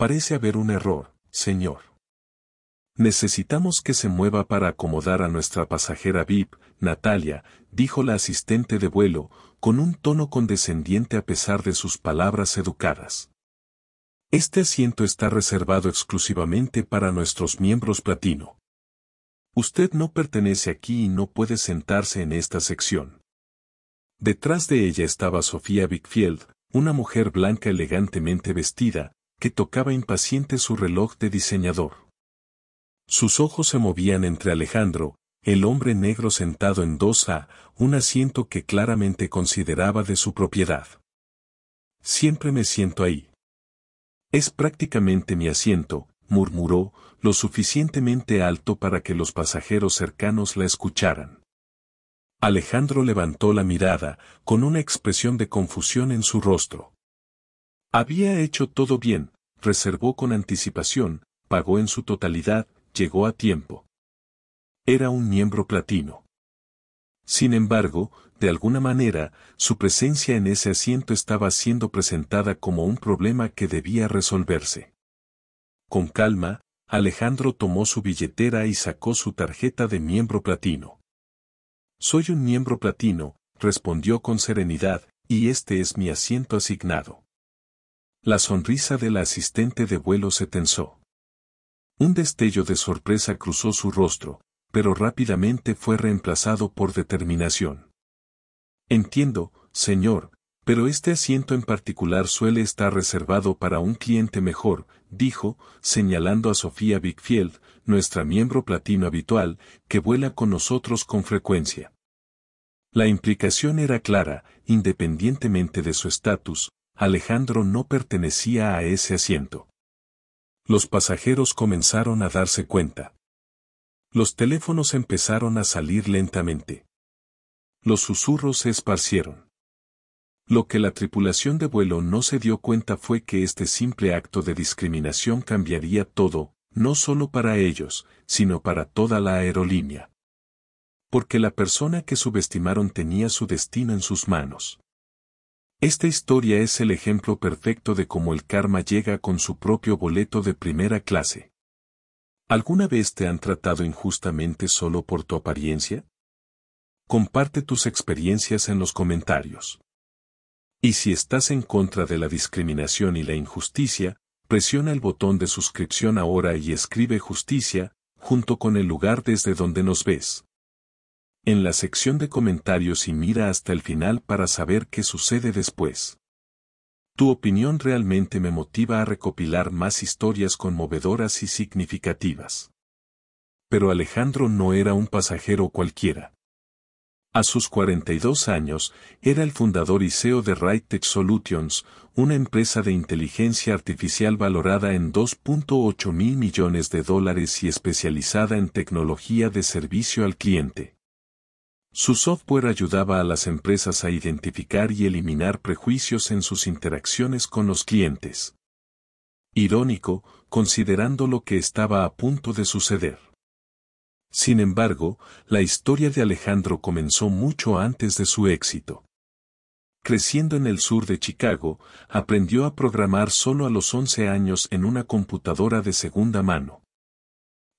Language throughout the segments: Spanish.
Parece haber un error, señor. Necesitamos que se mueva para acomodar a nuestra pasajera VIP, Natalia, dijo la asistente de vuelo, con un tono condescendiente a pesar de sus palabras educadas. Este asiento está reservado exclusivamente para nuestros miembros platino. Usted no pertenece aquí y no puede sentarse en esta sección. Detrás de ella estaba Sofía Bickfield, una mujer blanca elegantemente vestida, que tocaba impaciente su reloj de diseñador. Sus ojos se movían entre Alejandro, el hombre negro sentado en 2A, un asiento que claramente consideraba de su propiedad. Siempre me siento ahí. Es prácticamente mi asiento, murmuró, lo suficientemente alto para que los pasajeros cercanos la escucharan. Alejandro levantó la mirada, con una expresión de confusión en su rostro. Había hecho todo bien, reservó con anticipación, pagó en su totalidad, llegó a tiempo. Era un miembro platino. Sin embargo, de alguna manera, su presencia en ese asiento estaba siendo presentada como un problema que debía resolverse. Con calma, Alejandro tomó su billetera y sacó su tarjeta de miembro platino. Soy un miembro platino, respondió con serenidad, y este es mi asiento asignado. La sonrisa de la asistente de vuelo se tensó. Un destello de sorpresa cruzó su rostro, pero rápidamente fue reemplazado por determinación. Entiendo, señor, pero este asiento en particular suele estar reservado para un cliente mejor, dijo, señalando a Sofía Bickfield, nuestra miembro platino habitual, que vuela con nosotros con frecuencia. La implicación era clara, independientemente de su estatus, Alejandro no pertenecía a ese asiento. Los pasajeros comenzaron a darse cuenta. Los teléfonos empezaron a salir lentamente. Los susurros se esparcieron. Lo que la tripulación de vuelo no se dio cuenta fue que este simple acto de discriminación cambiaría todo, no solo para ellos, sino para toda la aerolínea. Porque la persona que subestimaron tenía su destino en sus manos. Esta historia es el ejemplo perfecto de cómo el karma llega con su propio boleto de primera clase. ¿Alguna vez te han tratado injustamente solo por tu apariencia? Comparte tus experiencias en los comentarios. Y si estás en contra de la discriminación y la injusticia, presiona el botón de suscripción ahora y escribe justicia, junto con el lugar desde donde nos ves. En la sección de comentarios y mira hasta el final para saber qué sucede después. Tu opinión realmente me motiva a recopilar más historias conmovedoras y significativas. Pero Alejandro no era un pasajero cualquiera. A sus 42 años, era el fundador y CEO de RightTech Solutions, una empresa de inteligencia artificial valorada en $2.8 mil millones y especializada en tecnología de servicio al cliente. Su software ayudaba a las empresas a identificar y eliminar prejuicios en sus interacciones con los clientes. Irónico, considerando lo que estaba a punto de suceder. Sin embargo, la historia de Alejandro comenzó mucho antes de su éxito. Creciendo en el sur de Chicago, aprendió a programar solo a los 11 años en una computadora de segunda mano.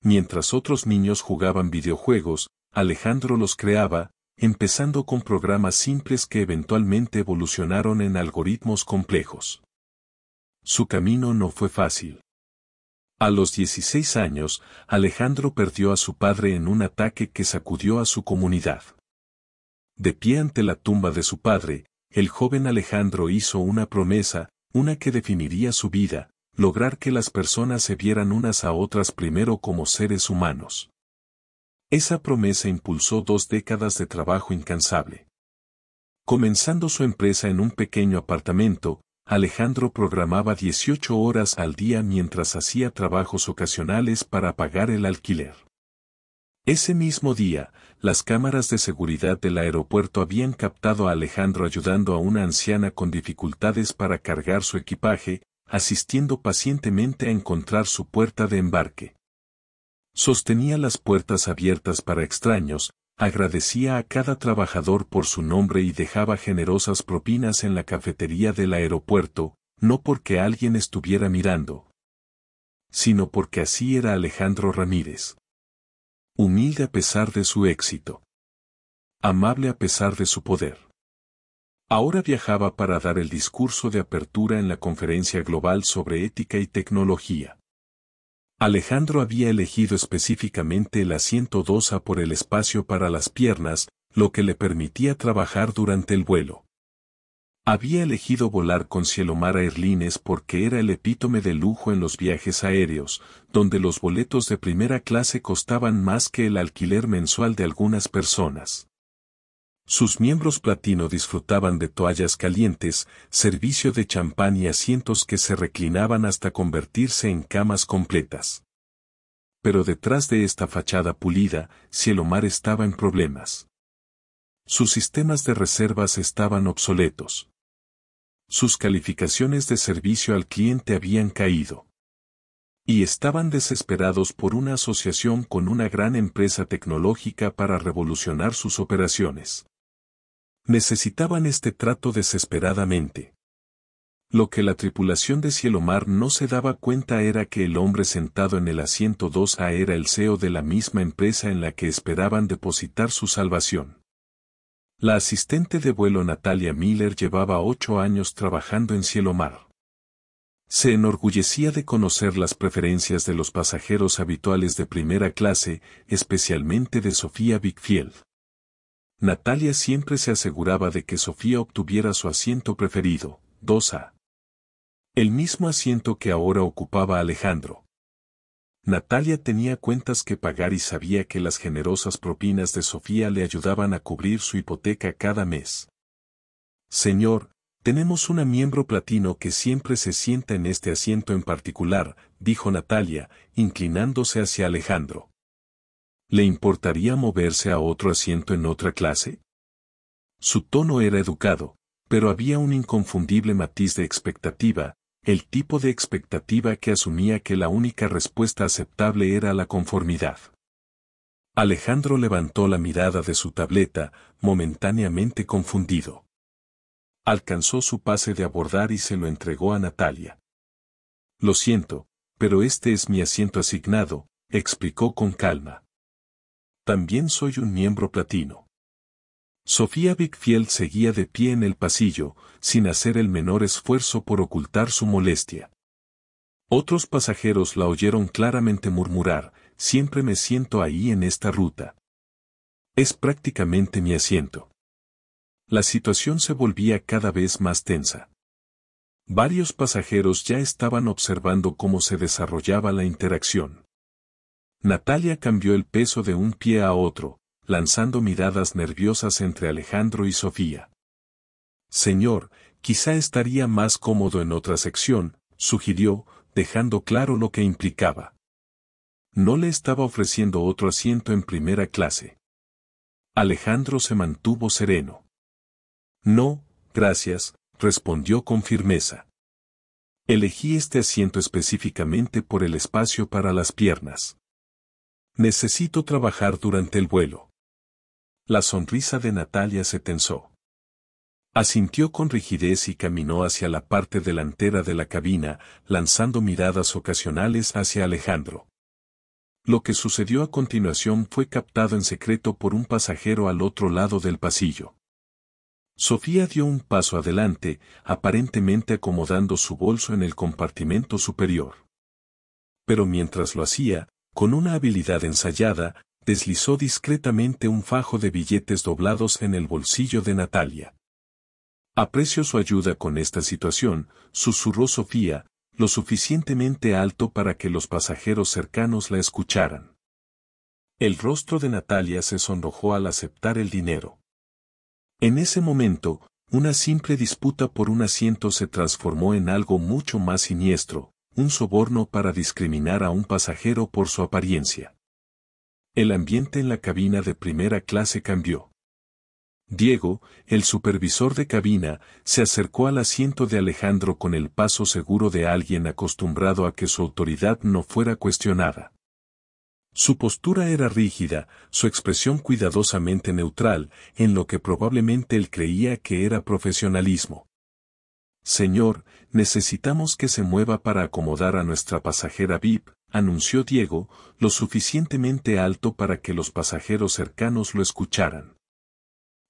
Mientras otros niños jugaban videojuegos, Alejandro los creaba, empezando con programas simples que eventualmente evolucionaron en algoritmos complejos. Su camino no fue fácil. A los 16 años, Alejandro perdió a su padre en un ataque que sacudió a su comunidad. De pie ante la tumba de su padre, el joven Alejandro hizo una promesa, una que definiría su vida, lograr que las personas se vieran unas a otras primero como seres humanos. Esa promesa impulsó 2 décadas de trabajo incansable. Comenzando su empresa en un pequeño apartamento, Alejandro programaba 18 horas al día mientras hacía trabajos ocasionales para pagar el alquiler. Ese mismo día, las cámaras de seguridad del aeropuerto habían captado a Alejandro ayudando a una anciana con dificultades para cargar su equipaje, asistiendo pacientemente a encontrar su puerta de embarque. Sostenía las puertas abiertas para extraños, agradecía a cada trabajador por su nombre y dejaba generosas propinas en la cafetería del aeropuerto, no porque alguien estuviera mirando, sino porque así era Alejandro Ramírez. Humilde a pesar de su éxito. Amable a pesar de su poder. Ahora viajaba para dar el discurso de apertura en la Conferencia Global sobre Ética y Tecnología. Alejandro había elegido específicamente el asiento 2A por el espacio para las piernas, lo que le permitía trabajar durante el vuelo. Había elegido volar con Cielomar Airlines porque era el epítome de lujo en los viajes aéreos, donde los boletos de primera clase costaban más que el alquiler mensual de algunas personas. Sus miembros platino disfrutaban de toallas calientes, servicio de champán y asientos que se reclinaban hasta convertirse en camas completas. Pero detrás de esta fachada pulida, Cielomar estaba en problemas. Sus sistemas de reservas estaban obsoletos. Sus calificaciones de servicio al cliente habían caído. Y estaban desesperados por una asociación con una gran empresa tecnológica para revolucionar sus operaciones. Necesitaban este trato desesperadamente. Lo que la tripulación de Cielomar no se daba cuenta era que el hombre sentado en el asiento 2A era el CEO de la misma empresa en la que esperaban depositar su salvación. La asistente de vuelo Natalia Miller llevaba 8 años trabajando en Cielomar. Se enorgullecía de conocer las preferencias de los pasajeros habituales de primera clase, especialmente de Sofía Bickfield. Natalia siempre se aseguraba de que Sofía obtuviera su asiento preferido, 2A. El mismo asiento que ahora ocupaba Alejandro. Natalia tenía cuentas que pagar y sabía que las generosas propinas de Sofía le ayudaban a cubrir su hipoteca cada mes. Señor, tenemos una miembro platino que siempre se sienta en este asiento en particular, dijo Natalia, inclinándose hacia Alejandro. ¿Le importaría moverse a otro asiento en otra clase? Su tono era educado, pero había un inconfundible matiz de expectativa, el tipo de expectativa que asumía que la única respuesta aceptable era la conformidad. Alejandro levantó la mirada de su tableta, momentáneamente confundido. Alcanzó su pase de abordar y se lo entregó a Natalia. Lo siento, pero este es mi asiento asignado, explicó con calma. También soy un miembro platino. Sofía Bickfield seguía de pie en el pasillo, sin hacer el menor esfuerzo por ocultar su molestia. Otros pasajeros la oyeron claramente murmurar, siempre me siento ahí en esta ruta. Es prácticamente mi asiento. La situación se volvía cada vez más tensa. Varios pasajeros ya estaban observando cómo se desarrollaba la interacción. Natalia cambió el peso de un pie a otro, lanzando miradas nerviosas entre Alejandro y Sofía. Señor, quizá estaría más cómodo en otra sección, sugirió, dejando claro lo que implicaba. No le estaba ofreciendo otro asiento en primera clase. Alejandro se mantuvo sereno. No, gracias, respondió con firmeza. Elegí este asiento específicamente por el espacio para las piernas. Necesito trabajar durante el vuelo. La sonrisa de Natalia se tensó. Asintió con rigidez y caminó hacia la parte delantera de la cabina, lanzando miradas ocasionales hacia Alejandro. Lo que sucedió a continuación fue captado en secreto por un pasajero al otro lado del pasillo. Sofía dio un paso adelante, aparentemente acomodando su bolso en el compartimento superior. Pero mientras lo hacía, con una habilidad ensayada, deslizó discretamente un fajo de billetes doblados en el bolsillo de Natalia. Aprecio su ayuda con esta situación, susurró Sofía, lo suficientemente alto para que los pasajeros cercanos la escucharan. El rostro de Natalia se sonrojó al aceptar el dinero. En ese momento, una simple disputa por un asiento se transformó en algo mucho más siniestro, un soborno para discriminar a un pasajero por su apariencia. El ambiente en la cabina de primera clase cambió. Diego, el supervisor de cabina, se acercó al asiento de Alejandro con el paso seguro de alguien acostumbrado a que su autoridad no fuera cuestionada. Su postura era rígida, su expresión cuidadosamente neutral, en lo que probablemente él creía que era profesionalismo. Señor, necesitamos que se mueva para acomodar a nuestra pasajera VIP, anunció Diego, lo suficientemente alto para que los pasajeros cercanos lo escucharan.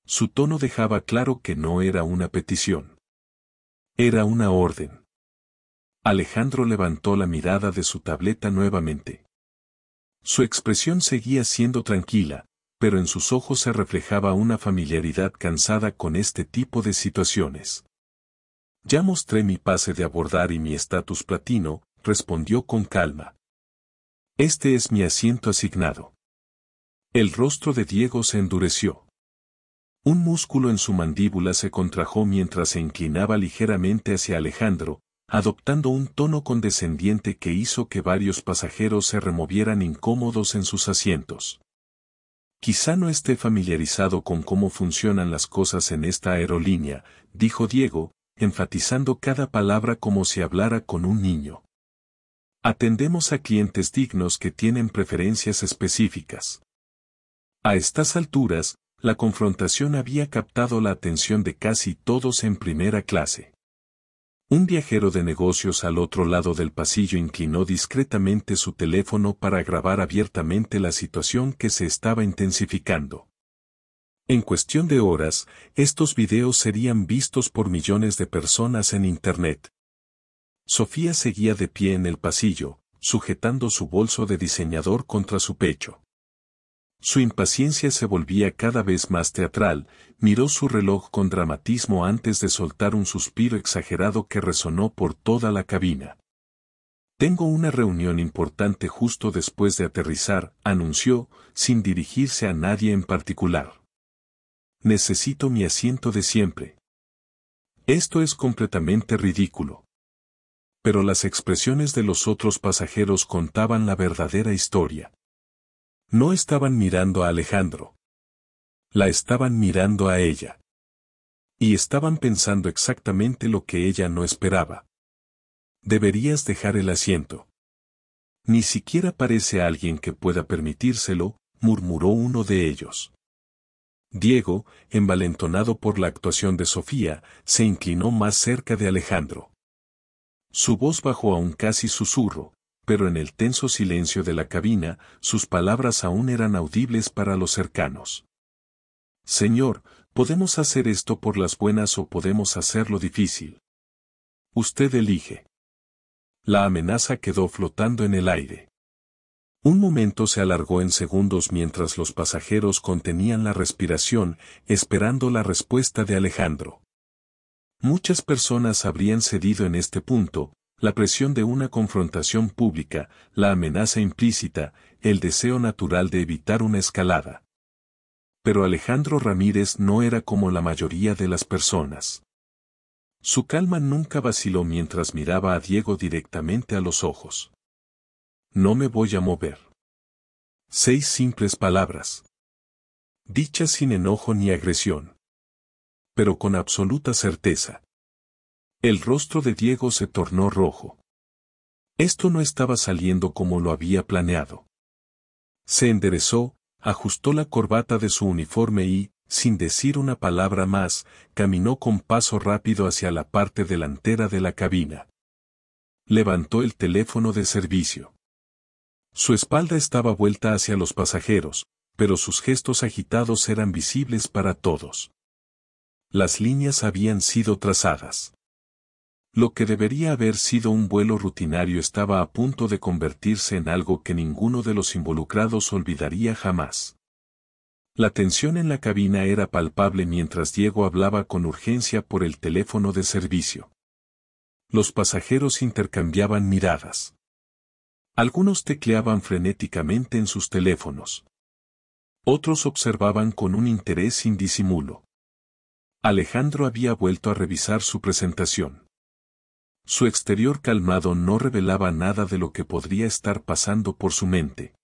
Su tono dejaba claro que no era una petición. Era una orden. Alejandro levantó la mirada de su tableta nuevamente. Su expresión seguía siendo tranquila, pero en sus ojos se reflejaba una familiaridad cansada con este tipo de situaciones. Ya mostré mi pase de abordar y mi estatus platino, respondió con calma. Este es mi asiento asignado. El rostro de Diego se endureció. Un músculo en su mandíbula se contrajo mientras se inclinaba ligeramente hacia Alejandro, adoptando un tono condescendiente que hizo que varios pasajeros se removieran incómodos en sus asientos. Quizá no esté familiarizado con cómo funcionan las cosas en esta aerolínea, dijo Diego, enfatizando cada palabra como si hablara con un niño. Atendemos a clientes dignos que tienen preferencias específicas. A estas alturas, la confrontación había captado la atención de casi todos en primera clase. Un viajero de negocios al otro lado del pasillo inclinó discretamente su teléfono para grabar abiertamente la situación que se estaba intensificando. En cuestión de horas, estos videos serían vistos por millones de personas en Internet. Sofía seguía de pie en el pasillo, sujetando su bolso de diseñador contra su pecho. Su impaciencia se volvía cada vez más teatral, miró su reloj con dramatismo antes de soltar un suspiro exagerado que resonó por toda la cabina. Tengo una reunión importante justo después de aterrizar, anunció, sin dirigirse a nadie en particular. Necesito mi asiento de siempre. Esto es completamente ridículo. Pero las expresiones de los otros pasajeros contaban la verdadera historia. No estaban mirando a Alejandro. La estaban mirando a ella. Y estaban pensando exactamente lo que ella no esperaba. Deberías dejar el asiento. Ni siquiera parece alguien que pueda permitírselo, murmuró uno de ellos. Diego, envalentonado por la actuación de Sofía, se inclinó más cerca de Alejandro. Su voz bajó a un casi susurro, pero en el tenso silencio de la cabina, sus palabras aún eran audibles para los cercanos. Señor, podemos hacer esto por las buenas o podemos hacerlo difícil. Usted elige. La amenaza quedó flotando en el aire. Un momento se alargó en segundos mientras los pasajeros contenían la respiración, esperando la respuesta de Alejandro. Muchas personas habrían cedido en este punto, la presión de una confrontación pública, la amenaza implícita, el deseo natural de evitar una escalada. Pero Alejandro Ramírez no era como la mayoría de las personas. Su calma nunca vaciló mientras miraba a Diego directamente a los ojos. No me voy a mover. 6 simples palabras. Dichas sin enojo ni agresión. Pero con absoluta certeza. El rostro de Diego se tornó rojo. Esto no estaba saliendo como lo había planeado. Se enderezó, ajustó la corbata de su uniforme y, sin decir una palabra más, caminó con paso rápido hacia la parte delantera de la cabina. Levantó el teléfono de servicio. Su espalda estaba vuelta hacia los pasajeros, pero sus gestos agitados eran visibles para todos. Las líneas habían sido trazadas. Lo que debería haber sido un vuelo rutinario estaba a punto de convertirse en algo que ninguno de los involucrados olvidaría jamás. La tensión en la cabina era palpable mientras Diego hablaba con urgencia por el teléfono de servicio. Los pasajeros intercambiaban miradas. Algunos tecleaban frenéticamente en sus teléfonos. Otros observaban con un interés sin disimulo. Alejandro había vuelto a revisar su presentación. Su exterior calmado no revelaba nada de lo que podría estar pasando por su mente.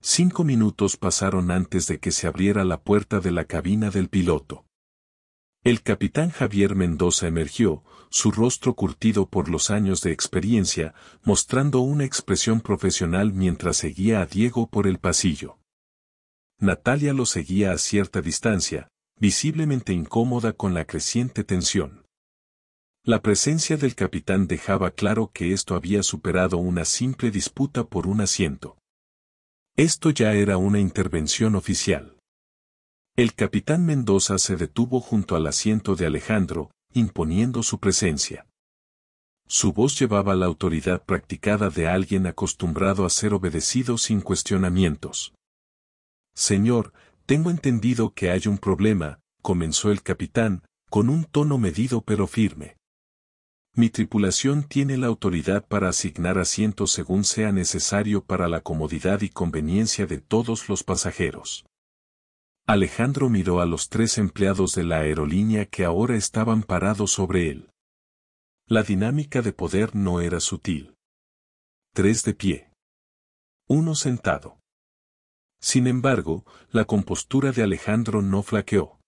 5 minutos pasaron antes de que se abriera la puerta de la cabina del piloto. El capitán Javier Mendoza emergió, su rostro curtido por los años de experiencia, mostrando una expresión profesional mientras seguía a Diego por el pasillo. Natalia lo seguía a cierta distancia, visiblemente incómoda con la creciente tensión. La presencia del capitán dejaba claro que esto había superado una simple disputa por un asiento. Esto ya era una intervención oficial. El capitán Mendoza se detuvo junto al asiento de Alejandro, imponiendo su presencia. Su voz llevaba la autoridad practicada de alguien acostumbrado a ser obedecido sin cuestionamientos. Señor, tengo entendido que hay un problema, comenzó el capitán, con un tono medido pero firme. Mi tripulación tiene la autoridad para asignar asientos según sea necesario para la comodidad y conveniencia de todos los pasajeros. Alejandro miró a los 3 empleados de la aerolínea que ahora estaban parados sobre él. La dinámica de poder no era sutil. 3 de pie. 1 sentado. Sin embargo, la compostura de Alejandro no flaqueó.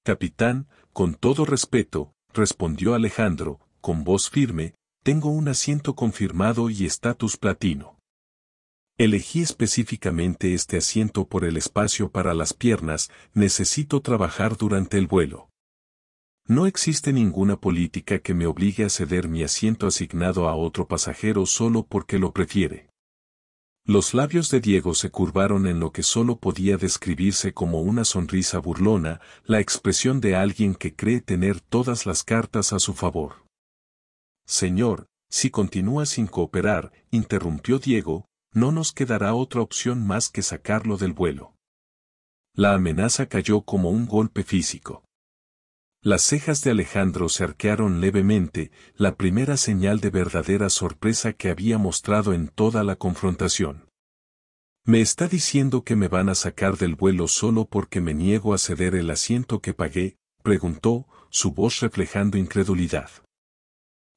Capitán, con todo respeto, respondió Alejandro, con voz firme, tengo un asiento confirmado y estatus platino. Elegí específicamente este asiento por el espacio para las piernas, necesito trabajar durante el vuelo. No existe ninguna política que me obligue a ceder mi asiento asignado a otro pasajero solo porque lo prefiere. Los labios de Diego se curvaron en lo que solo podía describirse como una sonrisa burlona, la expresión de alguien que cree tener todas las cartas a su favor. Señor, si continúa sin cooperar, interrumpió Diego, no nos quedará otra opción más que sacarlo del vuelo. La amenaza cayó como un golpe físico. Las cejas de Alejandro se arquearon levemente, la primera señal de verdadera sorpresa que había mostrado en toda la confrontación. ¿Me está diciendo que me van a sacar del vuelo solo porque me niego a ceder el asiento que pagué?, preguntó, su voz reflejando incredulidad.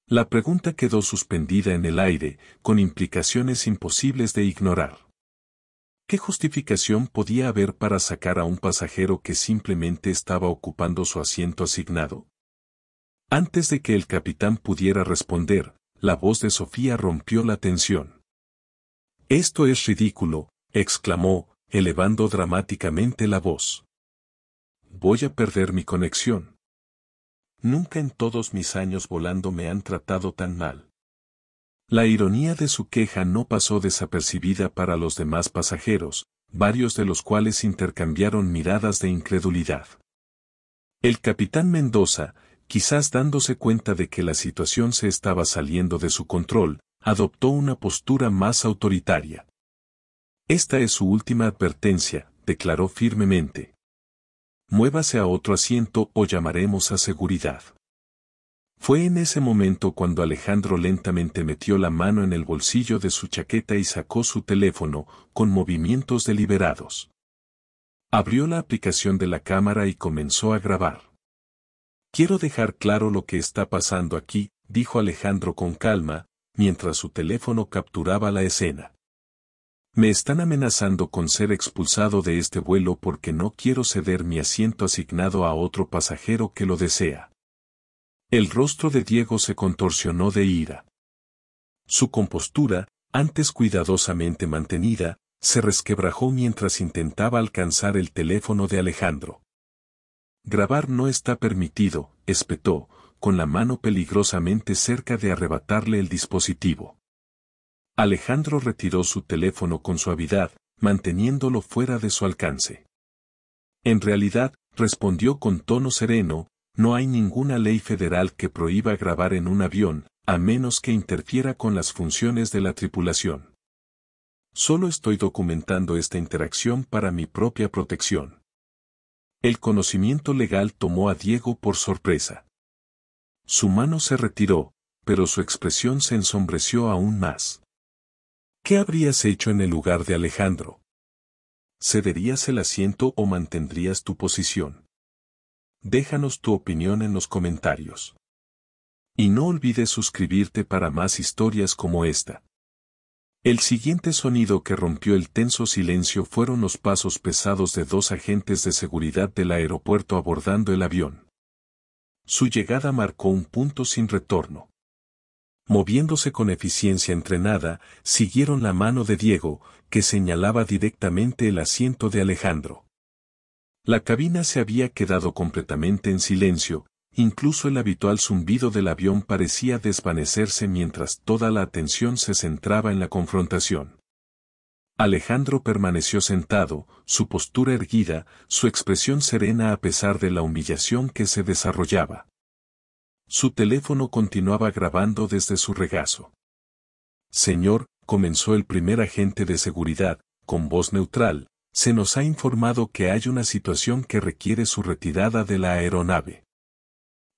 La pregunta quedó suspendida en el aire, con implicaciones imposibles de ignorar. ¿Qué justificación podía haber para sacar a un pasajero que simplemente estaba ocupando su asiento asignado? Antes de que el capitán pudiera responder, la voz de Sofía rompió la tensión. «Esto es ridículo», exclamó, elevando dramáticamente la voz. «Voy a perder mi conexión. Nunca en todos mis años volando me han tratado tan mal». La ironía de su queja no pasó desapercibida para los demás pasajeros, varios de los cuales intercambiaron miradas de incredulidad. El capitán Mendoza, quizás dándose cuenta de que la situación se estaba saliendo de su control, adoptó una postura más autoritaria. «Esta es su última advertencia», declaró firmemente. «Muévase a otro asiento o llamaremos a seguridad». Fue en ese momento cuando Alejandro lentamente metió la mano en el bolsillo de su chaqueta y sacó su teléfono, con movimientos deliberados. Abrió la aplicación de la cámara y comenzó a grabar. «Quiero dejar claro lo que está pasando aquí», dijo Alejandro con calma, mientras su teléfono capturaba la escena. «Me están amenazando con ser expulsado de este vuelo porque no quiero ceder mi asiento asignado a otro pasajero que lo desea». El rostro de Diego se contorsionó de ira. Su compostura, antes cuidadosamente mantenida, se resquebrajó mientras intentaba alcanzar el teléfono de Alejandro. «Grabar no está permitido», espetó, con la mano peligrosamente cerca de arrebatarle el dispositivo. Alejandro retiró su teléfono con suavidad, manteniéndolo fuera de su alcance. «En realidad», respondió con tono sereno, «no hay ninguna ley federal que prohíba grabar en un avión, a menos que interfiera con las funciones de la tripulación. Solo estoy documentando esta interacción para mi propia protección». El conocimiento legal tomó a Diego por sorpresa. Su mano se retiró, pero su expresión se ensombreció aún más. ¿Qué habrías hecho en el lugar de Alejandro? ¿Cederías el asiento o mantendrías tu posición? Déjanos tu opinión en los comentarios. Y no olvides suscribirte para más historias como esta. El siguiente sonido que rompió el tenso silencio fueron los pasos pesados de 2 agentes de seguridad del aeropuerto abordando el avión. Su llegada marcó un punto sin retorno. Moviéndose con eficiencia entrenada, siguieron la mano de Diego, que señalaba directamente el asiento de Alejandro. La cabina se había quedado completamente en silencio, incluso el habitual zumbido del avión parecía desvanecerse mientras toda la atención se centraba en la confrontación. Alejandro permaneció sentado, su postura erguida, su expresión serena a pesar de la humillación que se desarrollaba. Su teléfono continuaba grabando desde su regazo. Señor, comenzó el primer agente de seguridad, con voz neutral, se nos ha informado que hay una situación que requiere su retirada de la aeronave.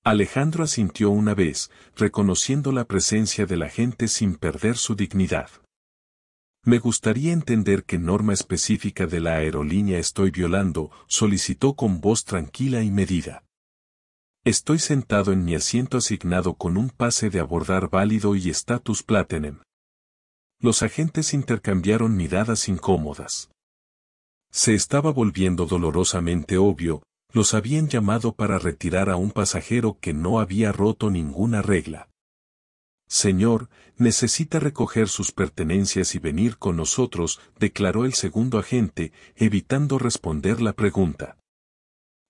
Alejandro asintió una vez, reconociendo la presencia del agente sin perder su dignidad. Me gustaría entender qué norma específica de la aerolínea estoy violando, solicitó con voz tranquila y medida. Estoy sentado en mi asiento asignado con un pase de abordar válido y status platinum. Los agentes intercambiaron miradas incómodas. Se estaba volviendo dolorosamente obvio, los habían llamado para retirar a un pasajero que no había roto ninguna regla. Señor, necesita recoger sus pertenencias y venir con nosotros, declaró el segundo agente, evitando responder la pregunta.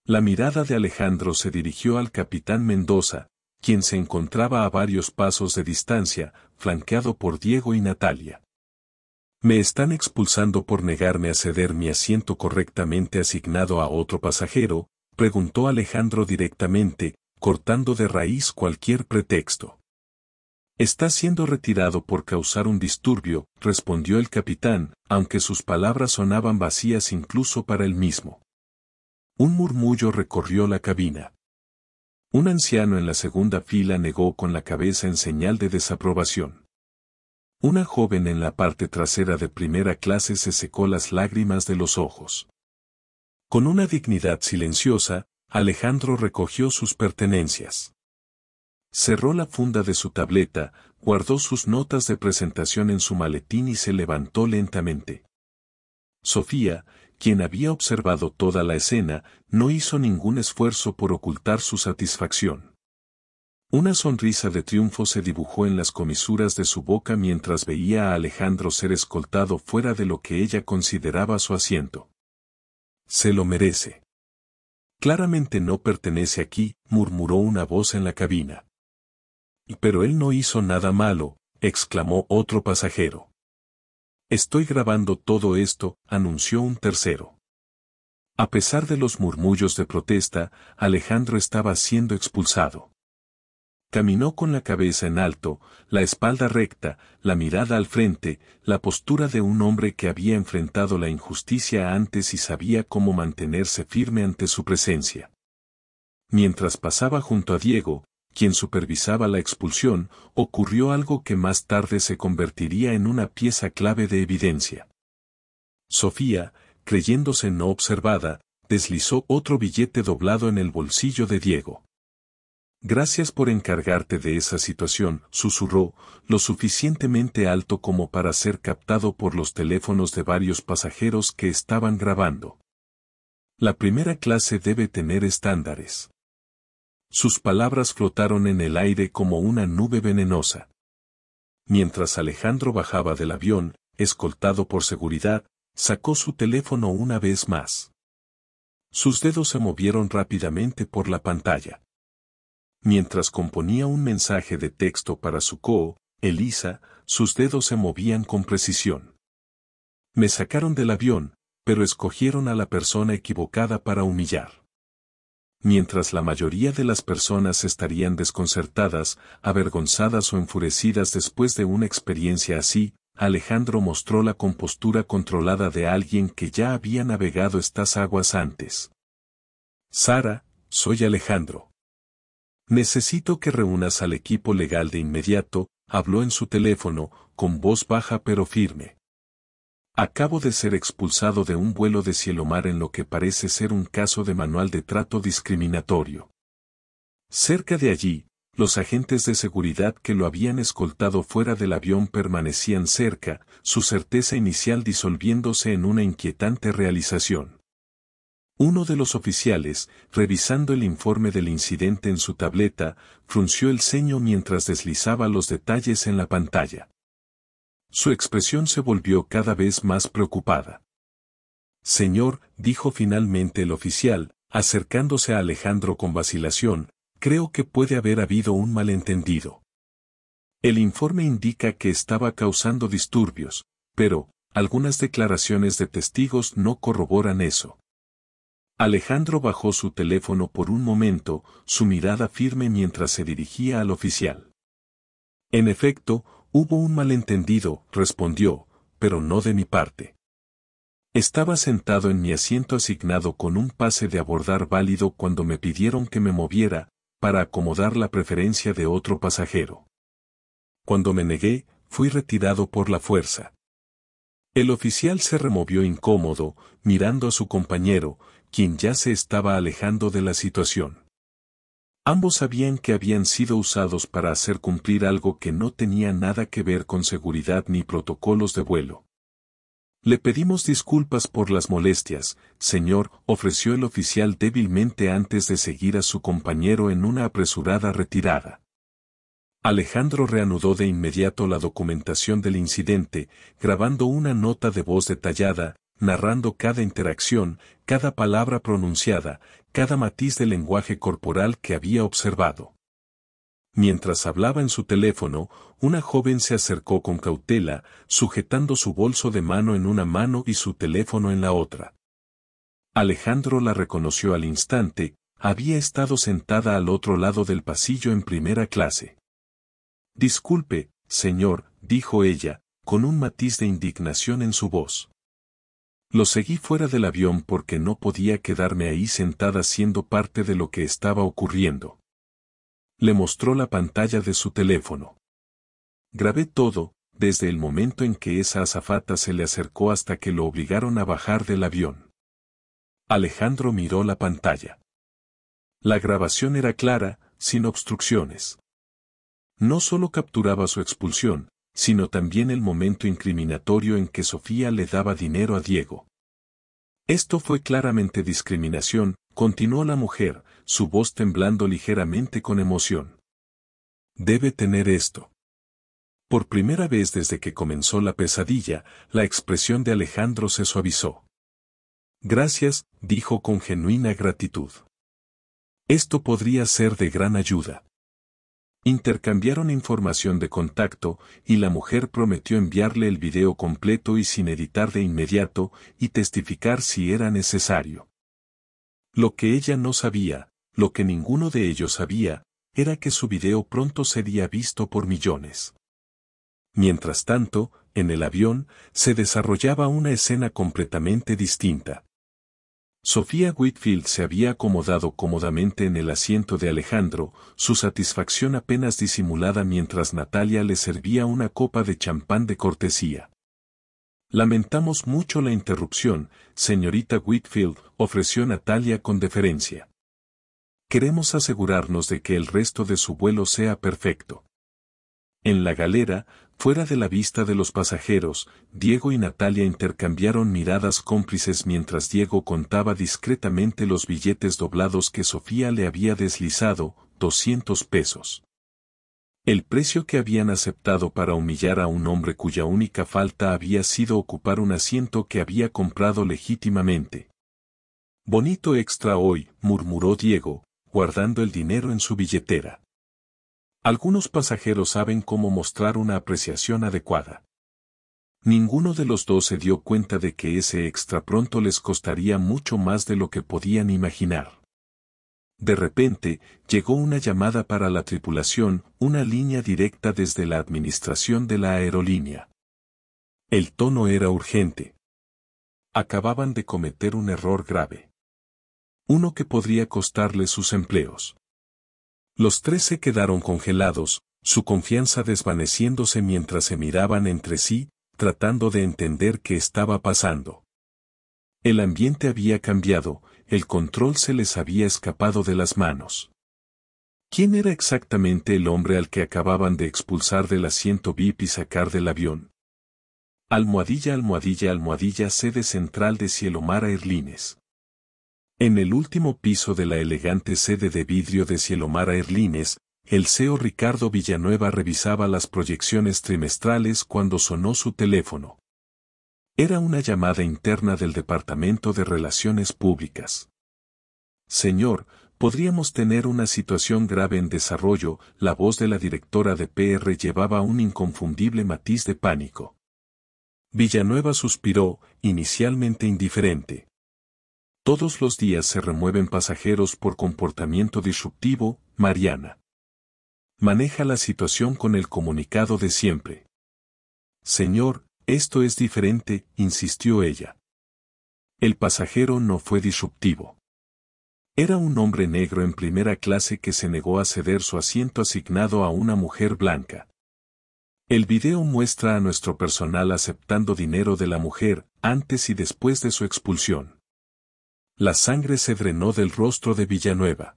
La mirada de Alejandro se dirigió al capitán Mendoza, quien se encontraba a varios pasos de distancia, flanqueado por Diego y Natalia. ¿Me están expulsando por negarme a ceder mi asiento correctamente asignado a otro pasajero?, preguntó Alejandro directamente, cortando de raíz cualquier pretexto. Está siendo retirado por causar un disturbio, respondió el capitán, aunque sus palabras sonaban vacías incluso para él mismo. Un murmullo recorrió la cabina. Un anciano en la segunda fila negó con la cabeza en señal de desaprobación. Una joven en la parte trasera de primera clase se secó las lágrimas de los ojos. Con una dignidad silenciosa, Alejandro recogió sus pertenencias. Cerró la funda de su tableta, guardó sus notas de presentación en su maletín y se levantó lentamente. Sofía, quien había observado toda la escena, no hizo ningún esfuerzo por ocultar su satisfacción. Una sonrisa de triunfo se dibujó en las comisuras de su boca mientras veía a Alejandro ser escoltado fuera de lo que ella consideraba su asiento. Se lo merece. Claramente no pertenece aquí, murmuró una voz en la cabina. Pero él no hizo nada malo, exclamó otro pasajero. Estoy grabando todo esto, anunció un tercero. A pesar de los murmullos de protesta, Alejandro estaba siendo expulsado. Caminó con la cabeza en alto, la espalda recta, la mirada al frente, la postura de un hombre que había enfrentado la injusticia antes y sabía cómo mantenerse firme ante su presencia. Mientras pasaba junto a Diego, quien supervisaba la expulsión, ocurrió algo que más tarde se convertiría en una pieza clave de evidencia. Sofía, creyéndose no observada, deslizó otro billete doblado en el bolsillo de Diego. Gracias por encargarte de esa situación, susurró, lo suficientemente alto como para ser captado por los teléfonos de varios pasajeros que estaban grabando. La primera clase debe tener estándares. Sus palabras flotaron en el aire como una nube venenosa. Mientras Alejandro bajaba del avión, escoltado por seguridad, sacó su teléfono una vez más. Sus dedos se movieron rápidamente por la pantalla. Mientras componía un mensaje de texto para su Elisa, sus dedos se movían con precisión. Me sacaron del avión, pero escogieron a la persona equivocada para humillar. Mientras la mayoría de las personas estarían desconcertadas, avergonzadas o enfurecidas después de una experiencia así, Alejandro mostró la compostura controlada de alguien que ya había navegado estas aguas antes. Sara, soy Alejandro. Necesito que reúnas al equipo legal de inmediato, habló en su teléfono, con voz baja pero firme. Acabo de ser expulsado de un vuelo de Cielomar en lo que parece ser un caso de manual de trato discriminatorio. Cerca de allí, los agentes de seguridad que lo habían escoltado fuera del avión permanecían cerca, su certeza inicial disolviéndose en una inquietante realización. Uno de los oficiales, revisando el informe del incidente en su tableta, frunció el ceño mientras deslizaba los detalles en la pantalla. Su expresión se volvió cada vez más preocupada. Señor, dijo finalmente el oficial, acercándose a Alejandro con vacilación, Creo que puede haber habido un malentendido. El informe indica que estaba causando disturbios, pero algunas declaraciones de testigos no corroboran eso. Alejandro bajó su teléfono por un momento, su mirada firme mientras se dirigía al oficial. En efecto, hubo un malentendido, respondió, pero no de mi parte. Estaba sentado en mi asiento asignado con un pase de abordar válido cuando me pidieron que me moviera, para acomodar la preferencia de otro pasajero. Cuando me negué, fui retirado por la fuerza. El oficial se removió incómodo, mirando a su compañero, quien ya se estaba alejando de la situación. Ambos sabían que habían sido usados para hacer cumplir algo que no tenía nada que ver con seguridad ni protocolos de vuelo. Le pedimos disculpas por las molestias, señor, ofreció el oficial débilmente antes de seguir a su compañero en una apresurada retirada. Alejandro reanudó de inmediato la documentación del incidente, grabando una nota de voz detallada, narrando cada interacción, cada palabra pronunciada, cada matiz del lenguaje corporal que había observado. Mientras hablaba en su teléfono, una joven se acercó con cautela, sujetando su bolso de mano en una mano y su teléfono en la otra. Alejandro la reconoció al instante, había estado sentada al otro lado del pasillo en primera clase. Disculpe, señor, dijo ella, con un matiz de indignación en su voz. Lo seguí fuera del avión porque no podía quedarme ahí sentada siendo parte de lo que estaba ocurriendo. Le mostró la pantalla de su teléfono. Grabé todo, desde el momento en que esa azafata se le acercó hasta que lo obligaron a bajar del avión. Alejandro miró la pantalla. La grabación era clara, sin obstrucciones. No solo capturaba su expulsión, sino también el momento incriminatorio en que Sofía le daba dinero a Diego. Esto fue claramente discriminación, continuó la mujer, su voz temblando ligeramente con emoción. Debe tener esto. Por primera vez desde que comenzó la pesadilla, la expresión de Alejandro se suavizó. Gracias, dijo con genuina gratitud. Esto podría ser de gran ayuda. Intercambiaron información de contacto, y la mujer prometió enviarle el video completo y sin editar de inmediato, y testificar si era necesario. Lo que ella no sabía, lo que ninguno de ellos sabía, era que su video pronto sería visto por millones. Mientras tanto, en el avión, se desarrollaba una escena completamente distinta. Sofía Whitfield se había acomodado cómodamente en el asiento de Alejandro, su satisfacción apenas disimulada mientras Natalia le servía una copa de champán de cortesía. Lamentamos mucho la interrupción, señorita Whitfield, ofreció Natalia con deferencia. Queremos asegurarnos de que el resto de su vuelo sea perfecto. En la galera, fuera de la vista de los pasajeros, Diego y Natalia intercambiaron miradas cómplices mientras Diego contaba discretamente los billetes doblados que Sofía le había deslizado, 200 pesos. El precio que habían aceptado para humillar a un hombre cuya única falta había sido ocupar un asiento que había comprado legítimamente. Bonito extra hoy, murmuró Diego, guardando el dinero en su billetera. Algunos pasajeros saben cómo mostrar una apreciación adecuada. Ninguno de los dos se dio cuenta de que ese extra pronto les costaría mucho más de lo que podían imaginar. De repente, llegó una llamada para la tripulación, una línea directa desde la administración de la aerolínea. El tono era urgente. Acababan de cometer un error grave. Uno que podría costarles sus empleos. Los tres se quedaron congelados, su confianza desvaneciéndose mientras se miraban entre sí, tratando de entender qué estaba pasando. El ambiente había cambiado, el control se les había escapado de las manos. ¿Quién era exactamente el hombre al que acababan de expulsar del asiento VIP y sacar del avión? Almohadilla, almohadilla, almohadilla, sede central de Cielomar Airlines. En el último piso de la elegante sede de vidrio de Cielomar Airlines, el CEO Ricardo Villanueva revisaba las proyecciones trimestrales cuando sonó su teléfono. Era una llamada interna del Departamento de Relaciones Públicas. Señor, Podríamos tener una situación grave en desarrollo. La voz de la directora de PR llevaba un inconfundible matiz de pánico. Villanueva suspiró, inicialmente indiferente. Todos los días se remueven pasajeros por comportamiento disruptivo, Mariana. Maneja la situación con el comunicado de siempre. Señor, esto es diferente, insistió ella. El pasajero no fue disruptivo. Era un hombre negro en primera clase que se negó a ceder su asiento asignado a una mujer blanca. El video muestra a nuestro personal aceptando dinero de la mujer, antes y después de su expulsión. La sangre se drenó del rostro de Villanueva.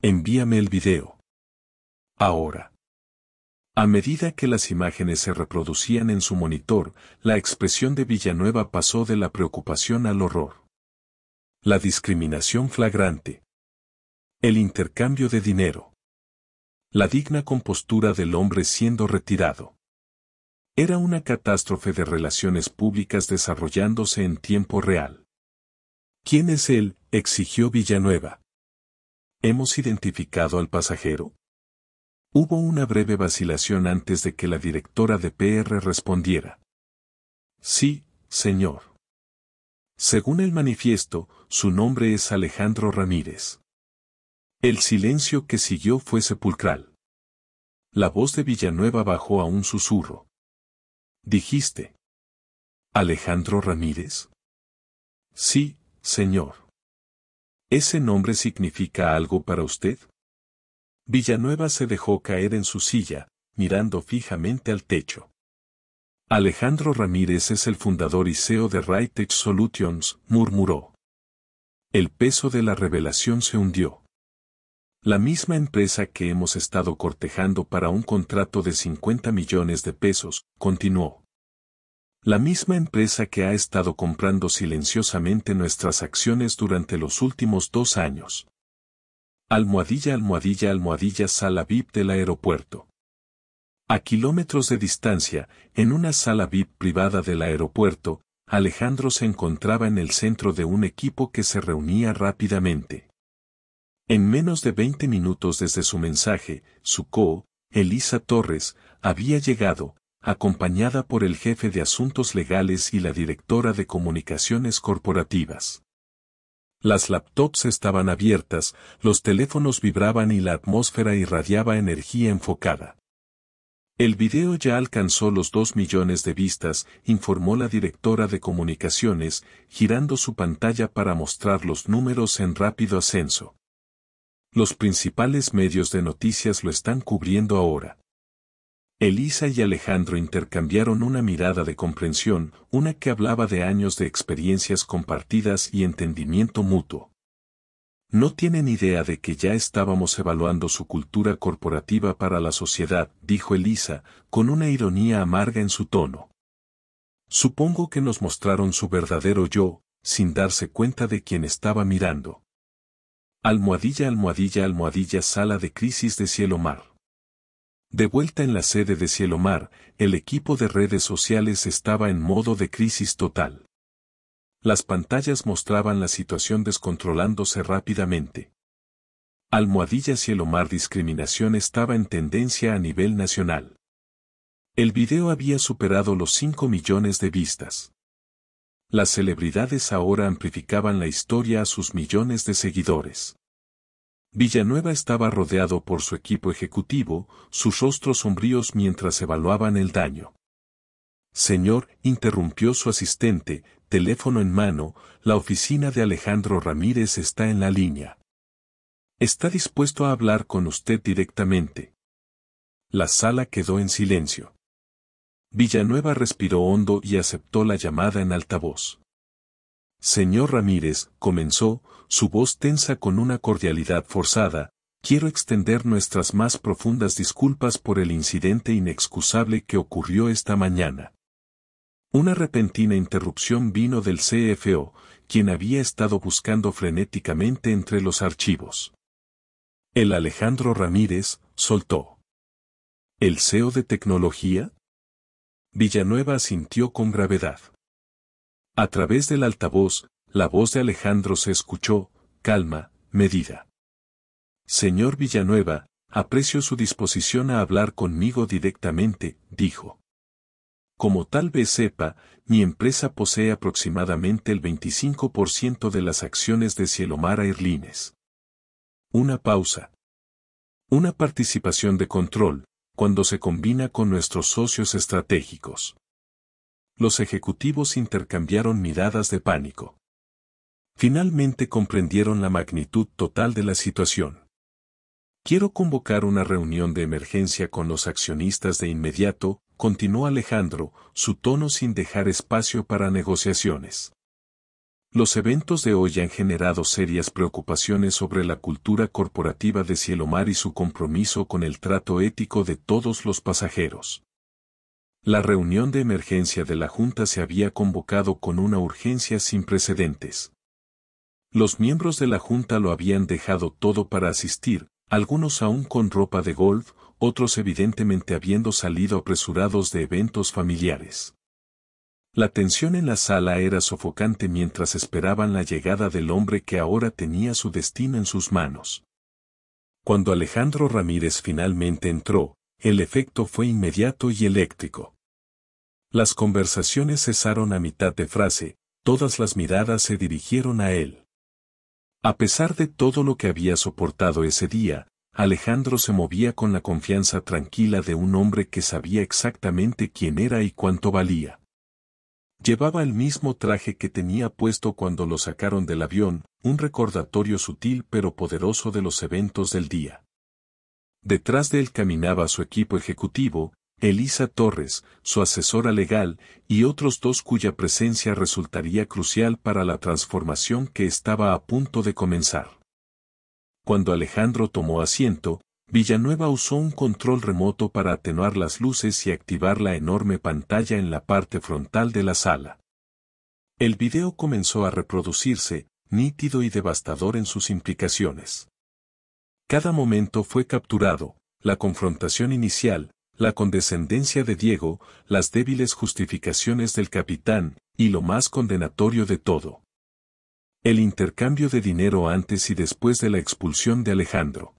Envíame el video. Ahora. A medida que las imágenes se reproducían en su monitor, la expresión de Villanueva pasó de la preocupación al horror. La discriminación flagrante. El intercambio de dinero. La digna compostura del hombre siendo retirado. Era una catástrofe de relaciones públicas desarrollándose en tiempo real. ¿Quién es él?, exigió Villanueva. ¿Hemos identificado al pasajero? Hubo una breve vacilación antes de que la directora de PR respondiera. Sí, señor. Según el manifiesto, su nombre es Alejandro Ramírez. El silencio que siguió fue sepulcral. La voz de Villanueva bajó a un susurro. ¿Dijiste? ¿Alejandro Ramírez? Sí, señor. ¿Ese nombre significa algo para usted? Villanueva se dejó caer en su silla, mirando fijamente al techo. Alejandro Ramírez es el fundador y CEO de Raytech Solutions, murmuró. El peso de la revelación se hundió. La misma empresa que hemos estado cortejando para un contrato de 50 millones de pesos, continuó. La misma empresa que ha estado comprando silenciosamente nuestras acciones durante los últimos 2 años. Almohadilla, almohadilla, almohadilla, sala VIP del aeropuerto. A kilómetros de distancia, en una sala VIP privada del aeropuerto, Alejandro se encontraba en el centro de un equipo que se reunía rápidamente. En menos de 20 minutos desde su mensaje, su co, Elisa Torres, había llegado, acompañada por el jefe de asuntos legales y la directora de comunicaciones corporativas. Las laptops estaban abiertas, los teléfonos vibraban y la atmósfera irradiaba energía enfocada. El video ya alcanzó los 2 millones de vistas, informó la directora de comunicaciones, girando su pantalla para mostrar los números en rápido ascenso. Los principales medios de noticias lo están cubriendo ahora. Elisa y Alejandro intercambiaron una mirada de comprensión, una que hablaba de años de experiencias compartidas y entendimiento mutuo. No tienen idea de que ya estábamos evaluando su cultura corporativa para la sociedad, dijo Elisa, con una ironía amarga en su tono. Supongo que nos mostraron su verdadero yo, sin darse cuenta de quién estaba mirando. Almohadilla, almohadilla, almohadilla, sala de crisis de Cielomar. De vuelta en la sede de Cielomar, el equipo de redes sociales estaba en modo de crisis total. Las pantallas mostraban la situación descontrolándose rápidamente. Almohadilla Cielomar discriminación estaba en tendencia a nivel nacional. El video había superado los 5 millones de vistas. Las celebridades ahora amplificaban la historia a sus millones de seguidores. Villanueva estaba rodeado por su equipo ejecutivo, sus rostros sombríos mientras evaluaban el daño. Señor, interrumpió su asistente, teléfono en mano, la oficina de Alejandro Ramírez está en la línea. Está dispuesto a hablar con usted directamente. La sala quedó en silencio. Villanueva respiró hondo y aceptó la llamada en altavoz. Señor Ramírez, comenzó, su voz tensa con una cordialidad forzada, quiero extender nuestras más profundas disculpas por el incidente inexcusable que ocurrió esta mañana. Una repentina interrupción vino del CFO, quien había estado buscando frenéticamente entre los archivos. El Alejandro Ramírez, soltó. ¿El CEO de tecnología? Villanueva asintió con gravedad. A través del altavoz, la voz de Alejandro se escuchó, calma, medida. Señor Villanueva, aprecio su disposición a hablar conmigo directamente, dijo. Como tal vez sepa, mi empresa posee aproximadamente el 25% de las acciones de Cielomar Airlines. Una pausa. Una participación de control, cuando se combina con nuestros socios estratégicos. Los ejecutivos intercambiaron miradas de pánico. Finalmente comprendieron la magnitud total de la situación. Quiero convocar una reunión de emergencia con los accionistas de inmediato, continuó Alejandro, su tono sin dejar espacio para negociaciones. Los eventos de hoy han generado serias preocupaciones sobre la cultura corporativa de Cielomar y su compromiso con el trato ético de todos los pasajeros. La reunión de emergencia de la Junta se había convocado con una urgencia sin precedentes. Los miembros de la Junta lo habían dejado todo para asistir, algunos aún con ropa de golf, otros evidentemente habiendo salido apresurados de eventos familiares. La tensión en la sala era sofocante mientras esperaban la llegada del hombre que ahora tenía su destino en sus manos. Cuando Alejandro Ramírez finalmente entró, el efecto fue inmediato y eléctrico. Las conversaciones cesaron a mitad de frase, todas las miradas se dirigieron a él. A pesar de todo lo que había soportado ese día, Alejandro se movía con la confianza tranquila de un hombre que sabía exactamente quién era y cuánto valía. Llevaba el mismo traje que tenía puesto cuando lo sacaron del avión, un recordatorio sutil pero poderoso de los eventos del día. Detrás de él caminaba su equipo ejecutivo, Elisa Torres, su asesora legal, y otros dos cuya presencia resultaría crucial para la transformación que estaba a punto de comenzar. Cuando Alejandro tomó asiento, Villanueva usó un control remoto para atenuar las luces y activar la enorme pantalla en la parte frontal de la sala. El video comenzó a reproducirse, nítido y devastador en sus implicaciones. Cada momento fue capturado, la confrontación inicial, la condescendencia de Diego, las débiles justificaciones del capitán, y lo más condenatorio de todo. El intercambio de dinero antes y después de la expulsión de Alejandro.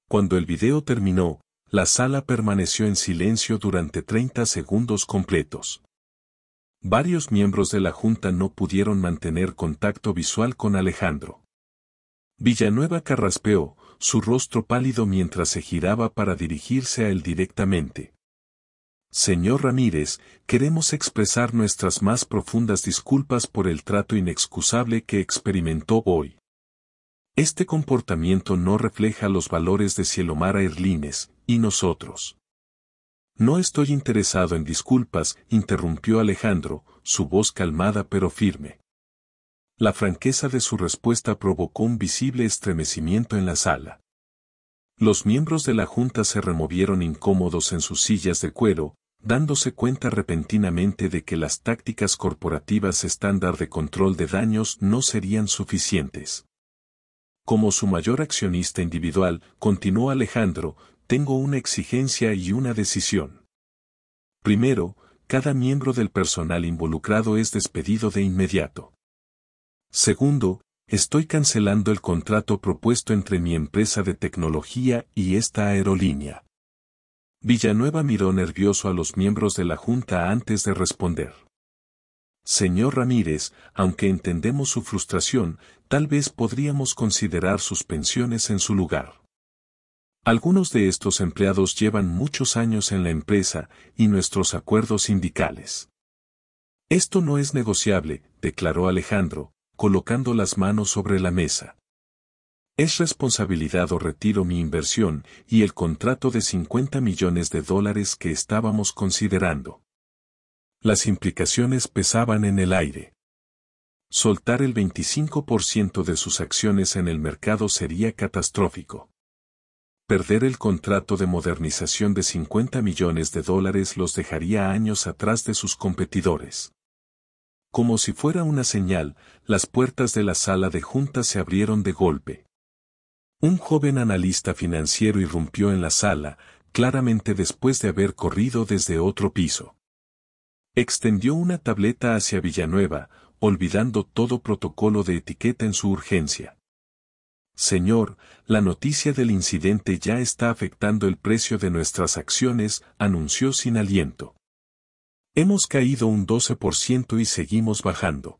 Cuando el video terminó, la sala permaneció en silencio durante 30 segundos completos. Varios miembros de la Junta no pudieron mantener contacto visual con Alejandro. Villanueva carraspeó, su rostro pálido mientras se giraba para dirigirse a él directamente. Señor Ramírez, queremos expresar nuestras más profundas disculpas por el trato inexcusable que experimentó hoy. Este comportamiento no refleja los valores de Cielomar Airlines, y nosotros. No estoy interesado en disculpas, interrumpió Alejandro, su voz calmada pero firme. La franqueza de su respuesta provocó un visible estremecimiento en la sala. Los miembros de la Junta se removieron incómodos en sus sillas de cuero, dándose cuenta repentinamente de que las tácticas corporativas estándar de control de daños no serían suficientes. Como su mayor accionista individual, continuó Alejandro, tengo una exigencia y una decisión. Primero, cada miembro del personal involucrado es despedido de inmediato. Segundo, estoy cancelando el contrato propuesto entre mi empresa de tecnología y esta aerolínea. Villanueva miró nervioso a los miembros de la Junta antes de responder. Señor Ramírez, aunque entendemos su frustración, tal vez podríamos considerar suspensiones en su lugar. Algunos de estos empleados llevan muchos años en la empresa y nuestros acuerdos sindicales. Esto no es negociable, declaró Alejandro, colocando las manos sobre la mesa. Es responsabilidad o retiro mi inversión y el contrato de $50 millones que estábamos considerando. Las implicaciones pesaban en el aire. Soltar el 25% de sus acciones en el mercado sería catastrófico. Perder el contrato de modernización de $50 millones los dejaría años atrás de sus competidores. Como si fuera una señal, las puertas de la sala de junta se abrieron de golpe. Un joven analista financiero irrumpió en la sala, claramente después de haber corrido desde otro piso. Extendió una tableta hacia Villanueva, olvidando todo protocolo de etiqueta en su urgencia. Señor, la noticia del incidente ya está afectando el precio de nuestras acciones, anunció sin aliento. Hemos caído un 12% y seguimos bajando.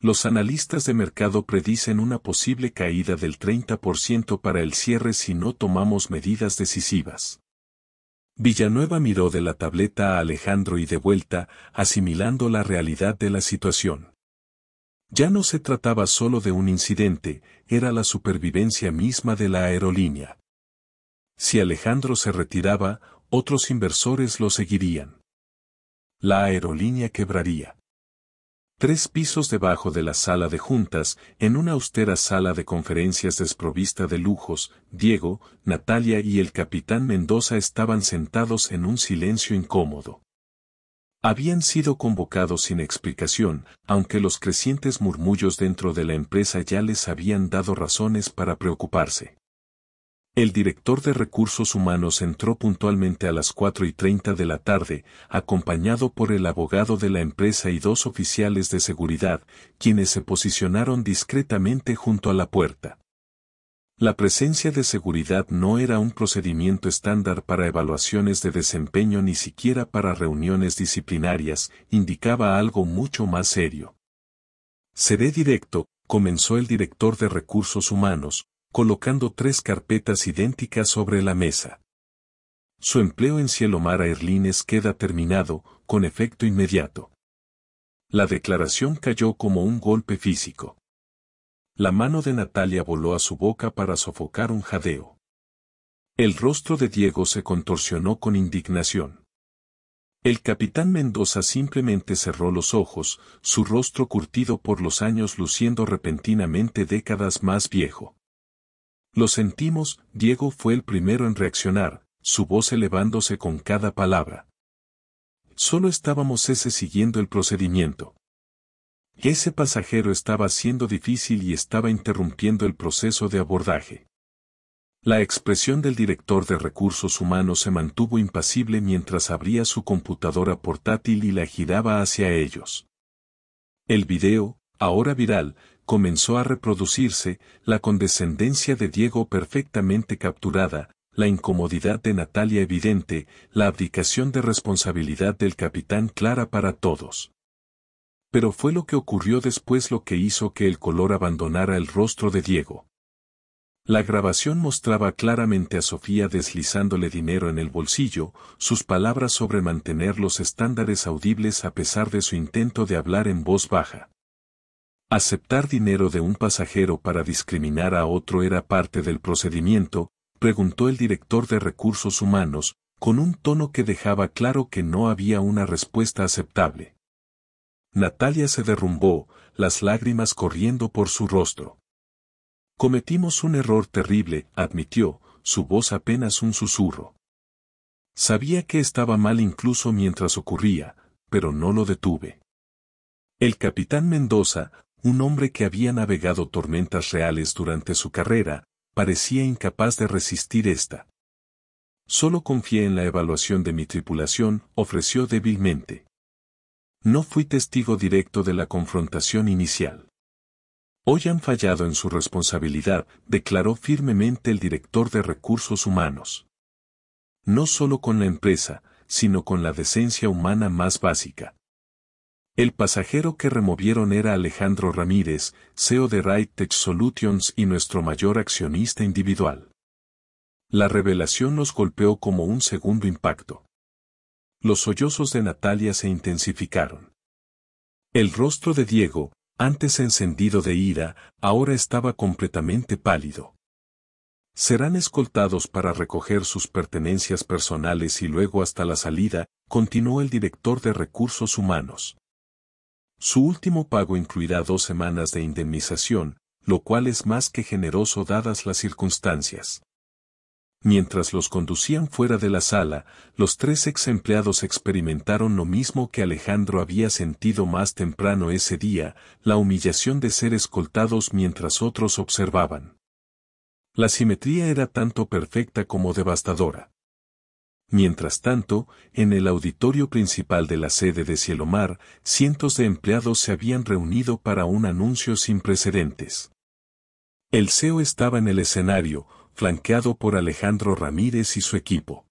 Los analistas de mercado predicen una posible caída del 30% para el cierre si no tomamos medidas decisivas. Villanueva miró de la tableta a Alejandro y de vuelta, asimilando la realidad de la situación. Ya no se trataba solo de un incidente, era la supervivencia misma de la aerolínea. Si Alejandro se retiraba, otros inversores lo seguirían. La aerolínea quebraría. 3 pisos debajo de la sala de juntas, en una austera sala de conferencias desprovista de lujos, Diego, Natalia y el capitán Mendoza estaban sentados en un silencio incómodo. Habían sido convocados sin explicación, aunque los crecientes murmullos dentro de la empresa ya les habían dado razones para preocuparse. El director de Recursos Humanos entró puntualmente a las 4:30 de la tarde, acompañado por el abogado de la empresa y 2 oficiales de seguridad, quienes se posicionaron discretamente junto a la puerta. La presencia de seguridad no era un procedimiento estándar para evaluaciones de desempeño ni siquiera para reuniones disciplinarias, indicaba algo mucho más serio. Seré directo, comenzó el director de Recursos Humanos, colocando 3 carpetas idénticas sobre la mesa. Su empleo en Cielomar Airlines queda terminado, con efecto inmediato. La declaración cayó como un golpe físico. La mano de Natalia voló a su boca para sofocar un jadeo. El rostro de Diego se contorsionó con indignación. El capitán Mendoza simplemente cerró los ojos, su rostro curtido por los años luciendo repentinamente décadas más viejo. Lo sentimos, Diego fue el primero en reaccionar, su voz elevándose con cada palabra. Solo estábamos siguiendo el procedimiento. Ese pasajero estaba siendo difícil y estaba interrumpiendo el proceso de abordaje. La expresión del director de Recursos Humanos se mantuvo impasible mientras abría su computadora portátil y la giraba hacia ellos. El video, ahora viral, comenzó a reproducirse, la condescendencia de Diego perfectamente capturada, la incomodidad de Natalia evidente, la abdicación de responsabilidad del capitán clara para todos. Pero fue lo que ocurrió después lo que hizo que el color abandonara el rostro de Diego. La grabación mostraba claramente a Sofía deslizándole dinero en el bolsillo, sus palabras sobre mantener los estándares audibles a pesar de su intento de hablar en voz baja. ¿Aceptar dinero de un pasajero para discriminar a otro era parte del procedimiento?, preguntó el director de Recursos Humanos, con un tono que dejaba claro que no había una respuesta aceptable. Natalia se derrumbó, las lágrimas corriendo por su rostro. Cometimos un error terrible, admitió, su voz apenas un susurro. Sabía que estaba mal incluso mientras ocurría, pero no lo detuve. El capitán Mendoza, un hombre que había navegado tormentas reales durante su carrera, parecía incapaz de resistir esta. Solo confié en la evaluación de mi tripulación, ofreció débilmente. No fui testigo directo de la confrontación inicial. Hoy han fallado en su responsabilidad, declaró firmemente el director de Recursos Humanos. No solo con la empresa, sino con la decencia humana más básica. El pasajero que removieron era Alejandro Ramírez, CEO de Right Tech Solutions y nuestro mayor accionista individual. La revelación nos golpeó como un segundo impacto. Los sollozos de Natalia se intensificaron. El rostro de Diego, antes encendido de ira, ahora estaba completamente pálido. Serán escoltados para recoger sus pertenencias personales y luego hasta la salida, continuó el director de Recursos Humanos. Su último pago incluirá 2 semanas de indemnización, lo cual es más que generoso dadas las circunstancias. Mientras los conducían fuera de la sala, los 3 ex empleados experimentaron lo mismo que Alejandro había sentido más temprano ese día, la humillación de ser escoltados mientras otros observaban. La simetría era tanto perfecta como devastadora. Mientras tanto, en el auditorio principal de la sede de Cielomar, cientos de empleados se habían reunido para un anuncio sin precedentes. El CEO estaba en el escenario, flanqueado por Alejandro Ramírez y su equipo.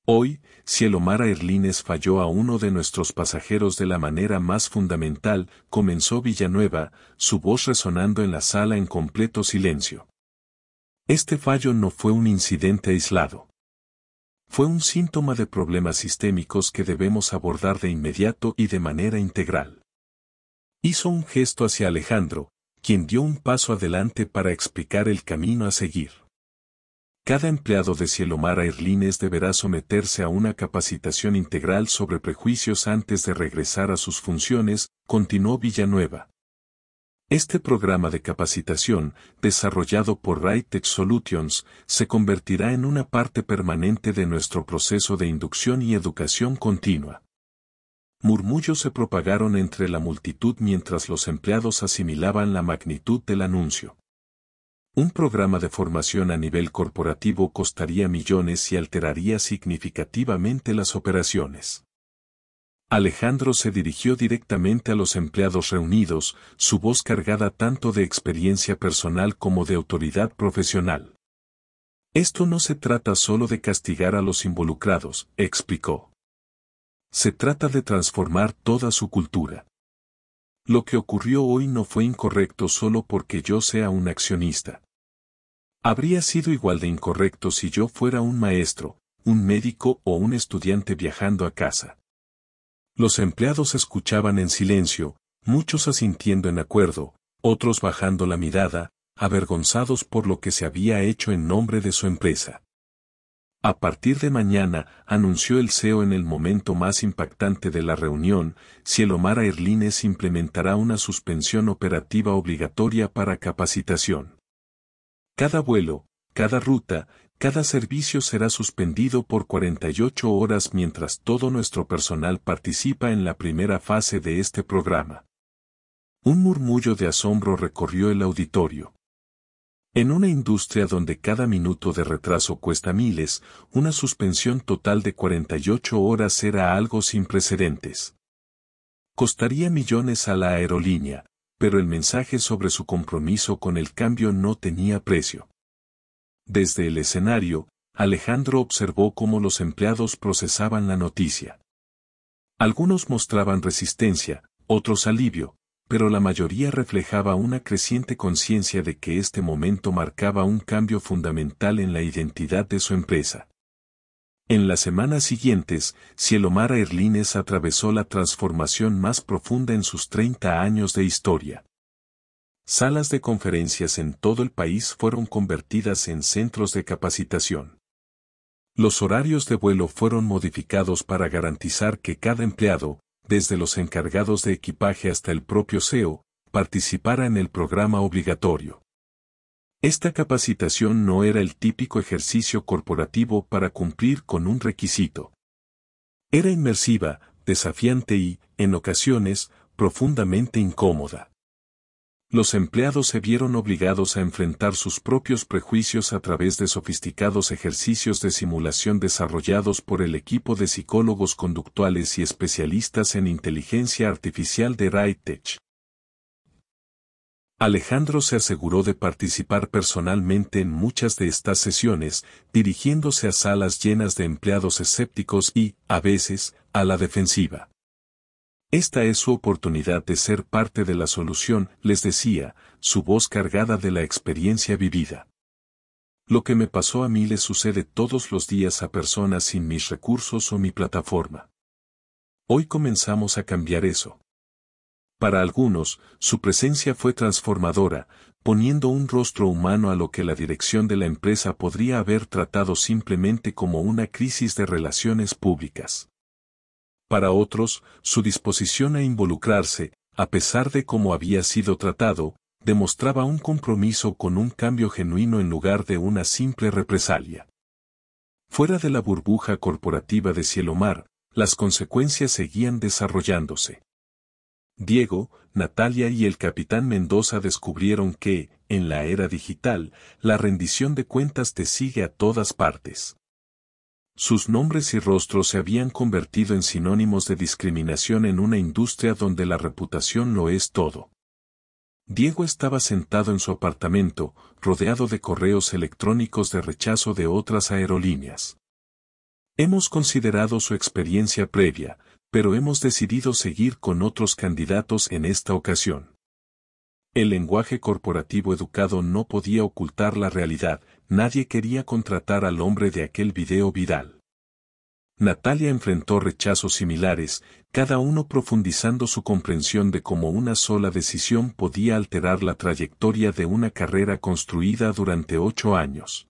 Hoy, Cielomar Airlines falló a uno de nuestros pasajeros de la manera más fundamental, comenzó Villanueva, su voz resonando en la sala en completo silencio. Este fallo no fue un incidente aislado. Fue un síntoma de problemas sistémicos que debemos abordar de inmediato y de manera integral. Hizo un gesto hacia Alejandro, quien dio un paso adelante para explicar el camino a seguir. Cada empleado de Cielomar Airlines deberá someterse a una capacitación integral sobre prejuicios antes de regresar a sus funciones, continuó Villanueva. Este programa de capacitación, desarrollado por RightTech Solutions, se convertirá en una parte permanente de nuestro proceso de inducción y educación continua. Murmullos se propagaron entre la multitud mientras los empleados asimilaban la magnitud del anuncio. Un programa de formación a nivel corporativo costaría millones y alteraría significativamente las operaciones. Alejandro se dirigió directamente a los empleados reunidos, su voz cargada tanto de experiencia personal como de autoridad profesional. Esto no se trata solo de castigar a los involucrados, explicó. Se trata de transformar toda su cultura. Lo que ocurrió hoy no fue incorrecto solo porque yo sea un accionista. Habría sido igual de incorrecto si yo fuera un maestro, un médico o un estudiante viajando a casa. Los empleados escuchaban en silencio, muchos asintiendo en acuerdo, otros bajando la mirada, avergonzados por lo que se había hecho en nombre de su empresa. A partir de mañana, anunció el CEO en el momento más impactante de la reunión, Cielomar Airlines implementará una suspensión operativa obligatoria para capacitación. Cada vuelo, cada ruta, cada servicio será suspendido por 48 horas mientras todo nuestro personal participa en la primera fase de este programa. Un murmullo de asombro recorrió el auditorio. En una industria donde cada minuto de retraso cuesta miles, una suspensión total de 48 horas era algo sin precedentes. Costaría millones a la aerolínea, pero el mensaje sobre su compromiso con el cambio no tenía precio. Desde el escenario, Alejandro observó cómo los empleados procesaban la noticia. Algunos mostraban resistencia, otros alivio, pero la mayoría reflejaba una creciente conciencia de que este momento marcaba un cambio fundamental en la identidad de su empresa. En las semanas siguientes, Cielomar Airlines atravesó la transformación más profunda en sus 30 años de historia. Salas de conferencias en todo el país fueron convertidas en centros de capacitación. Los horarios de vuelo fueron modificados para garantizar que cada empleado, desde los encargados de equipaje hasta el propio CEO, participara en el programa obligatorio. Esta capacitación no era el típico ejercicio corporativo para cumplir con un requisito. Era inmersiva, desafiante y, en ocasiones, profundamente incómoda. Los empleados se vieron obligados a enfrentar sus propios prejuicios a través de sofisticados ejercicios de simulación desarrollados por el equipo de psicólogos conductuales y especialistas en inteligencia artificial de RightTech. Alejandro se aseguró de participar personalmente en muchas de estas sesiones, dirigiéndose a salas llenas de empleados escépticos y, a veces, a la defensiva. Esta es su oportunidad de ser parte de la solución, les decía, su voz cargada de la experiencia vivida. Lo que me pasó a mí le sucede todos los días a personas sin mis recursos o mi plataforma. Hoy comenzamos a cambiar eso. Para algunos, su presencia fue transformadora, poniendo un rostro humano a lo que la dirección de la empresa podría haber tratado simplemente como una crisis de relaciones públicas. Para otros, su disposición a involucrarse, a pesar de cómo había sido tratado, demostraba un compromiso con un cambio genuino en lugar de una simple represalia. Fuera de la burbuja corporativa de Cielomar, las consecuencias seguían desarrollándose. Diego, Natalia y el capitán Mendoza descubrieron que, en la era digital, la rendición de cuentas te sigue a todas partes. Sus nombres y rostros se habían convertido en sinónimos de discriminación en una industria donde la reputación lo es todo. Diego estaba sentado en su apartamento, rodeado de correos electrónicos de rechazo de otras aerolíneas. Hemos considerado su experiencia previa, pero hemos decidido seguir con otros candidatos en esta ocasión. El lenguaje corporativo educado no podía ocultar la realidad, nadie quería contratar al hombre de aquel video viral. Natalia enfrentó rechazos similares, cada uno profundizando su comprensión de cómo una sola decisión podía alterar la trayectoria de una carrera construida durante 8 años.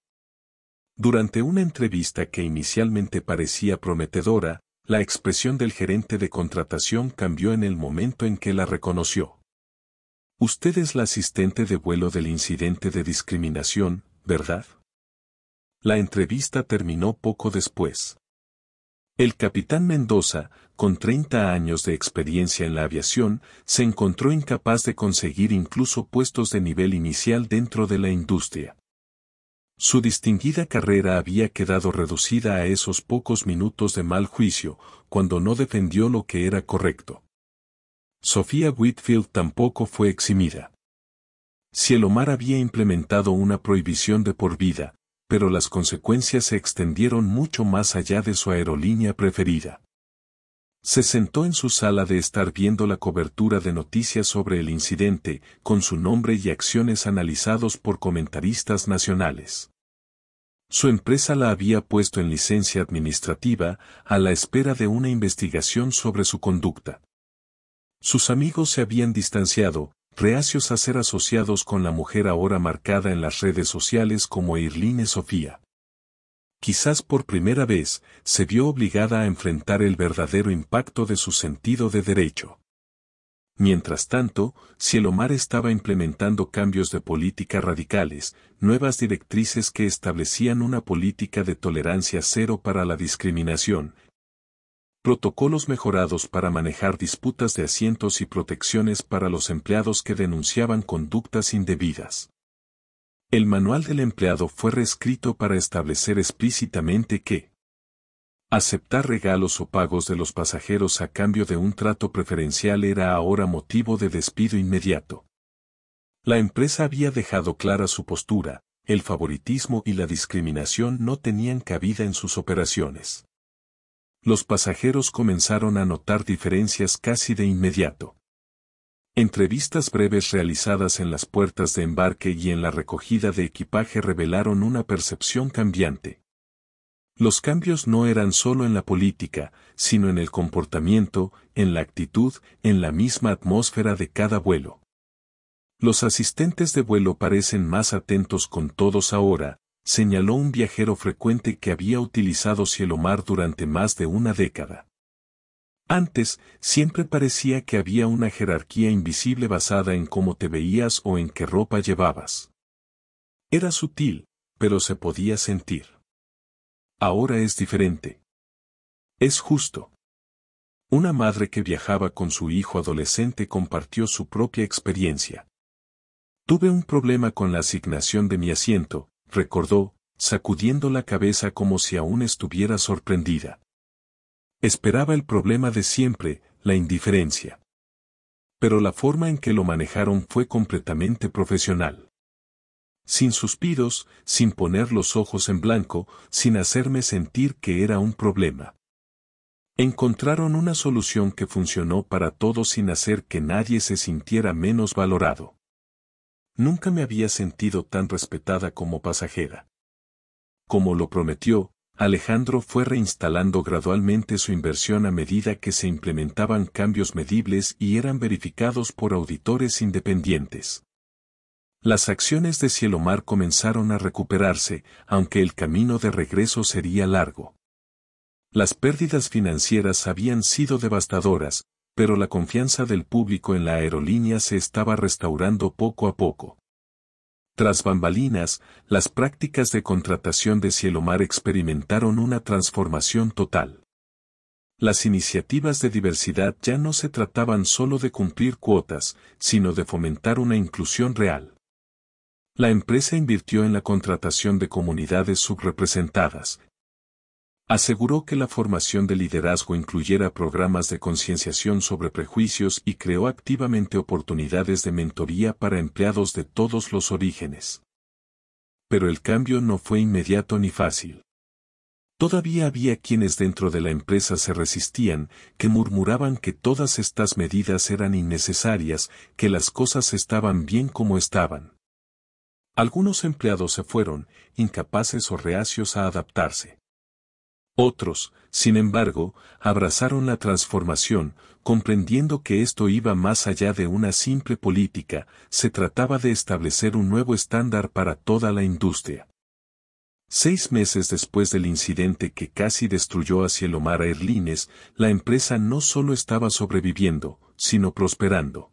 Durante una entrevista que inicialmente parecía prometedora, la expresión del gerente de contratación cambió en el momento en que la reconoció. Usted es la asistente de vuelo del incidente de discriminación, ¿verdad? La entrevista terminó poco después. El capitán Mendoza, con 30 años de experiencia en la aviación, se encontró incapaz de conseguir incluso puestos de nivel inicial dentro de la industria. Su distinguida carrera había quedado reducida a esos pocos minutos de mal juicio, cuando no defendió lo que era correcto. Sofía Whitfield tampoco fue eximida. Cielomar había implementado una prohibición de por vida, pero las consecuencias se extendieron mucho más allá de su aerolínea preferida. Se sentó en su sala de estar viendo la cobertura de noticias sobre el incidente, con su nombre y acciones analizados por comentaristas nacionales. Su empresa la había puesto en licencia administrativa, a la espera de una investigación sobre su conducta. Sus amigos se habían distanciado, reacios a ser asociados con la mujer ahora marcada en las redes sociales como Irline Sofía. Quizás por primera vez, se vio obligada a enfrentar el verdadero impacto de su sentido de derecho. Mientras tanto, Cielomar estaba implementando cambios de política radicales, nuevas directrices que establecían una política de tolerancia cero para la discriminación, protocolos mejorados para manejar disputas de asientos y protecciones para los empleados que denunciaban conductas indebidas. El manual del empleado fue reescrito para establecer explícitamente que aceptar regalos o pagos de los pasajeros a cambio de un trato preferencial era ahora motivo de despido inmediato. La empresa había dejado clara su postura, el favoritismo y la discriminación no tenían cabida en sus operaciones. Los pasajeros comenzaron a notar diferencias casi de inmediato. Entrevistas breves realizadas en las puertas de embarque y en la recogida de equipaje revelaron una percepción cambiante. Los cambios no eran solo en la política, sino en el comportamiento, en la actitud, en la misma atmósfera de cada vuelo. Los asistentes de vuelo parecen más atentos con todos ahora, señaló un viajero frecuente que había utilizado Cielomar durante más de una década. Antes, siempre parecía que había una jerarquía invisible basada en cómo te veías o en qué ropa llevabas. Era sutil, pero se podía sentir. Ahora es diferente. Es justo. Una madre que viajaba con su hijo adolescente compartió su propia experiencia. Tuve un problema con la asignación de mi asiento, recordó, sacudiendo la cabeza como si aún estuviera sorprendida. Esperaba el problema de siempre, la indiferencia. Pero la forma en que lo manejaron fue completamente profesional. Sin suspiros, sin poner los ojos en blanco, sin hacerme sentir que era un problema. Encontraron una solución que funcionó para todos sin hacer que nadie se sintiera menos valorado. Nunca me había sentido tan respetada como pasajera. Como lo prometió, Alejandro fue reinstalando gradualmente su inversión a medida que se implementaban cambios medibles y eran verificados por auditores independientes. Las acciones de Cielomar comenzaron a recuperarse, aunque el camino de regreso sería largo. Las pérdidas financieras habían sido devastadoras, pero la confianza del público en la aerolínea se estaba restaurando poco a poco. Tras bambalinas, las prácticas de contratación de Cielomar experimentaron una transformación total. Las iniciativas de diversidad ya no se trataban solo de cumplir cuotas, sino de fomentar una inclusión real. La empresa invirtió en la contratación de comunidades subrepresentadas, Aseguró que la formación de liderazgo incluyera programas de concienciación sobre prejuicios y creó activamente oportunidades de mentoría para empleados de todos los orígenes. Pero el cambio no fue inmediato ni fácil. Todavía había quienes dentro de la empresa se resistían, que murmuraban que todas estas medidas eran innecesarias, que las cosas estaban bien como estaban. Algunos empleados se fueron, incapaces o reacios a adaptarse. Otros, sin embargo, abrazaron la transformación, comprendiendo que esto iba más allá de una simple política, se trataba de establecer un nuevo estándar para toda la industria. 6 meses después del incidente que casi destruyó a Cielomar Airlines, la empresa no solo estaba sobreviviendo, sino prosperando.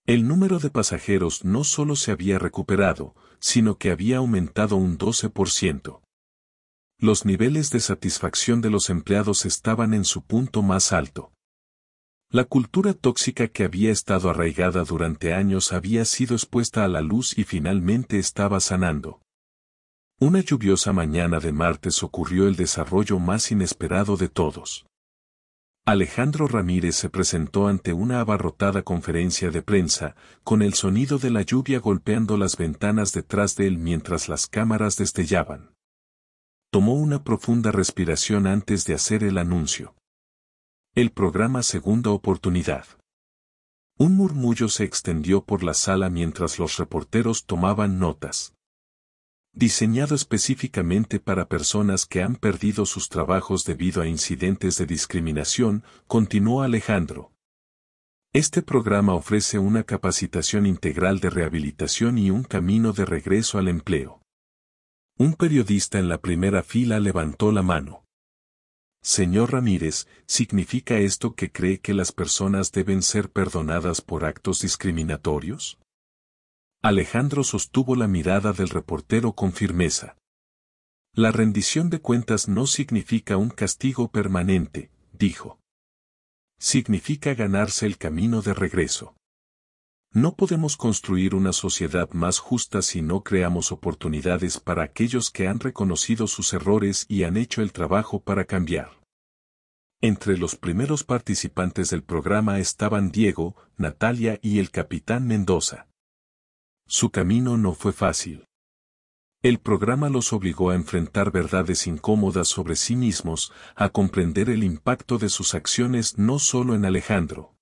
El número de pasajeros no solo se había recuperado, sino que había aumentado un 12%. Los niveles de satisfacción de los empleados estaban en su punto más alto. La cultura tóxica que había estado arraigada durante años había sido expuesta a la luz y finalmente estaba sanando. Una lluviosa mañana de martes ocurrió el desarrollo más inesperado de todos. Alejandro Ramírez se presentó ante una abarrotada conferencia de prensa, con el sonido de la lluvia golpeando las ventanas detrás de él mientras las cámaras destellaban. Tomó una profunda respiración antes de hacer el anuncio. El programa Segunda Oportunidad. Un murmullo se extendió por la sala mientras los reporteros tomaban notas. Diseñado específicamente para personas que han perdido sus trabajos debido a incidentes de discriminación, continuó Alejandro. Este programa ofrece una capacitación integral de rehabilitación y un camino de regreso al empleo. Un periodista en la primera fila levantó la mano. Señor Ramírez, ¿significa esto que cree que las personas deben ser perdonadas por actos discriminatorios? Alejandro sostuvo la mirada del reportero con firmeza. La rendición de cuentas no significa un castigo permanente, dijo. Significa ganarse el camino de regreso. No podemos construir una sociedad más justa si no creamos oportunidades para aquellos que han reconocido sus errores y han hecho el trabajo para cambiar. Entre los primeros participantes del programa estaban Diego, Natalia y el capitán Mendoza. Su camino no fue fácil. El programa los obligó a enfrentar verdades incómodas sobre sí mismos, a comprender el impacto de sus acciones no solo en Alejandro,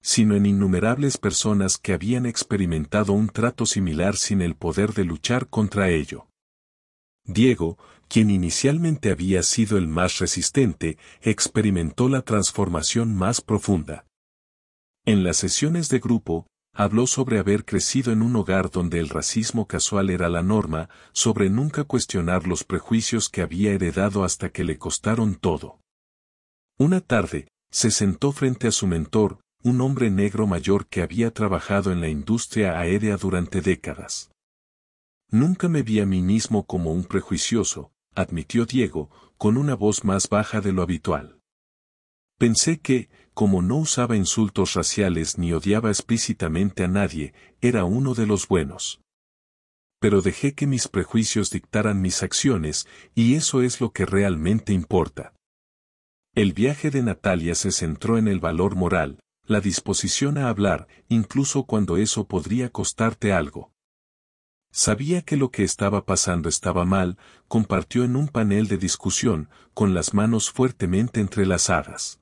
sino en innumerables personas que habían experimentado un trato similar sin el poder de luchar contra ello. Diego, quien inicialmente había sido el más resistente, experimentó la transformación más profunda. En las sesiones de grupo, habló sobre haber crecido en un hogar donde el racismo casual era la norma, sobre nunca cuestionar los prejuicios que había heredado hasta que le costaron todo. Una tarde, se sentó frente a su mentor, un hombre negro mayor que había trabajado en la industria aérea durante décadas. Nunca me vi a mí mismo como un prejuicioso, admitió Diego, con una voz más baja de lo habitual. Pensé que, como no usaba insultos raciales ni odiaba explícitamente a nadie, era uno de los buenos. Pero dejé que mis prejuicios dictaran mis acciones, y eso es lo que realmente importa. El viaje de Natalia se centró en el valor moral, la disposición a hablar, incluso cuando eso podría costarte algo. Sabía que lo que estaba pasando estaba mal, compartió en un panel de discusión, con las manos fuertemente entrelazadas.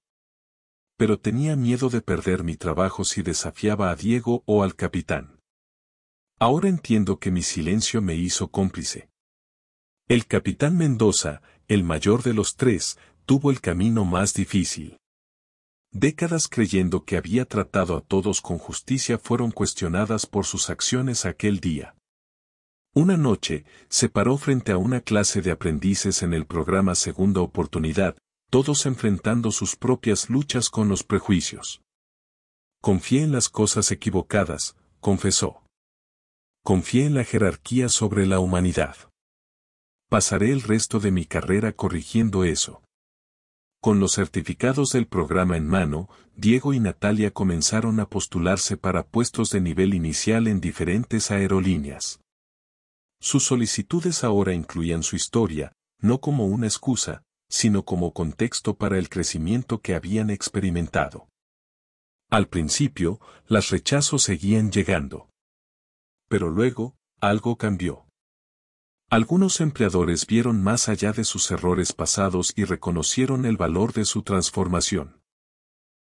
Pero tenía miedo de perder mi trabajo si desafiaba a Diego o al capitán. Ahora entiendo que mi silencio me hizo cómplice. El capitán Mendoza, el mayor de los tres, tuvo el camino más difícil. Décadas creyendo que había tratado a todos con justicia fueron cuestionadas por sus acciones aquel día. Una noche, se paró frente a una clase de aprendices en el programa Segunda Oportunidad, todos enfrentando sus propias luchas con los prejuicios. Confié en las cosas equivocadas, confesó. Confié en la jerarquía sobre la humanidad. Pasaré el resto de mi carrera corrigiendo eso. Con los certificados del programa en mano, Diego y Natalia comenzaron a postularse para puestos de nivel inicial en diferentes aerolíneas. Sus solicitudes ahora incluían su historia, no como una excusa, sino como contexto para el crecimiento que habían experimentado. Al principio, los rechazos seguían llegando. Pero luego, algo cambió. Algunos empleadores vieron más allá de sus errores pasados y reconocieron el valor de su transformación.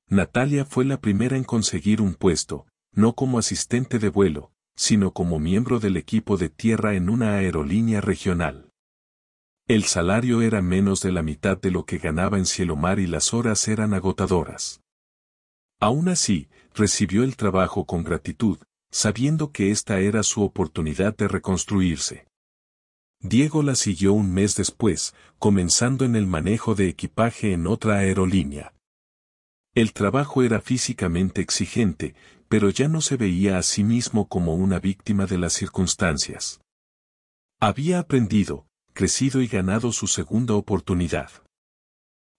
Natalia fue la primera en conseguir un puesto, no como asistente de vuelo, sino como miembro del equipo de tierra en una aerolínea regional. El salario era menos de la mitad de lo que ganaba en Cielomar y las horas eran agotadoras. Aún así, recibió el trabajo con gratitud, sabiendo que esta era su oportunidad de reconstruirse. Diego la siguió un mes después, comenzando en el manejo de equipaje en otra aerolínea. El trabajo era físicamente exigente, pero ya no se veía a sí mismo como una víctima de las circunstancias. Había aprendido, crecido y ganado su segunda oportunidad.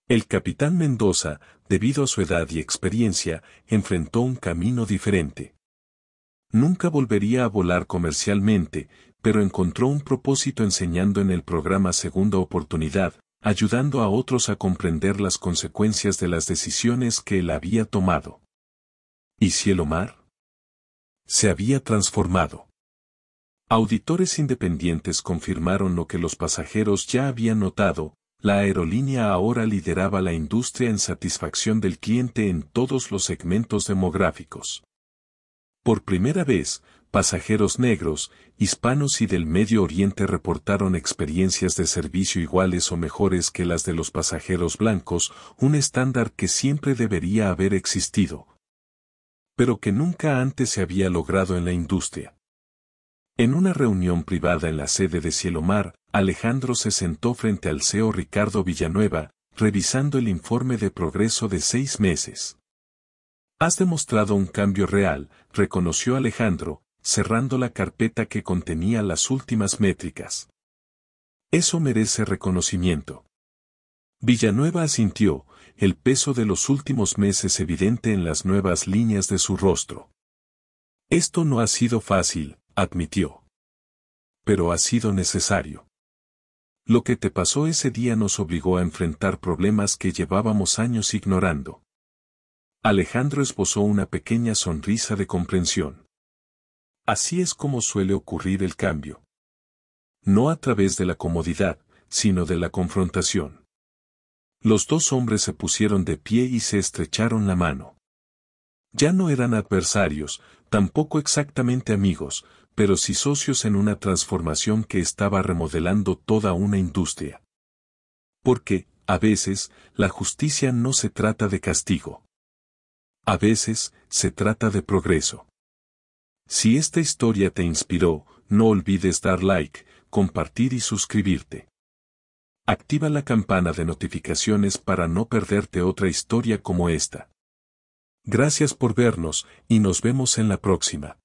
El capitán Mendoza, debido a su edad y experiencia, enfrentó un camino diferente. Nunca volvería a volar comercialmente, pero encontró un propósito enseñando en el programa Segunda Oportunidad, ayudando a otros a comprender las consecuencias de las decisiones que él había tomado. ¿Y Cielomar? Se había transformado. Auditores independientes confirmaron lo que los pasajeros ya habían notado: la aerolínea ahora lideraba la industria en satisfacción del cliente en todos los segmentos demográficos. Por primera vez, pasajeros negros, hispanos y del Medio Oriente reportaron experiencias de servicio iguales o mejores que las de los pasajeros blancos, un estándar que siempre debería haber existido, pero que nunca antes se había logrado en la industria. En una reunión privada en la sede de Cielomar, Alejandro se sentó frente al CEO Ricardo Villanueva, revisando el informe de progreso de 6 meses. «Has demostrado un cambio real», reconoció Alejandro, cerrando la carpeta que contenía las últimas métricas. «Eso merece reconocimiento». Villanueva asintió, el peso de los últimos meses evidente en las nuevas líneas de su rostro. «Esto no ha sido fácil», admitió. «Pero ha sido necesario. Lo que te pasó ese día nos obligó a enfrentar problemas que llevábamos años ignorando». Alejandro esbozó una pequeña sonrisa de comprensión. Así es como suele ocurrir el cambio. No a través de la comodidad, sino de la confrontación. Los dos hombres se pusieron de pie y se estrecharon la mano. Ya no eran adversarios, tampoco exactamente amigos, pero sí socios en una transformación que estaba remodelando toda una industria. Porque, a veces, la justicia no se trata de castigo. A veces, se trata de progreso. Si esta historia te inspiró, no olvides dar like, compartir y suscribirte. Activa la campana de notificaciones para no perderte otra historia como esta. Gracias por vernos, y nos vemos en la próxima.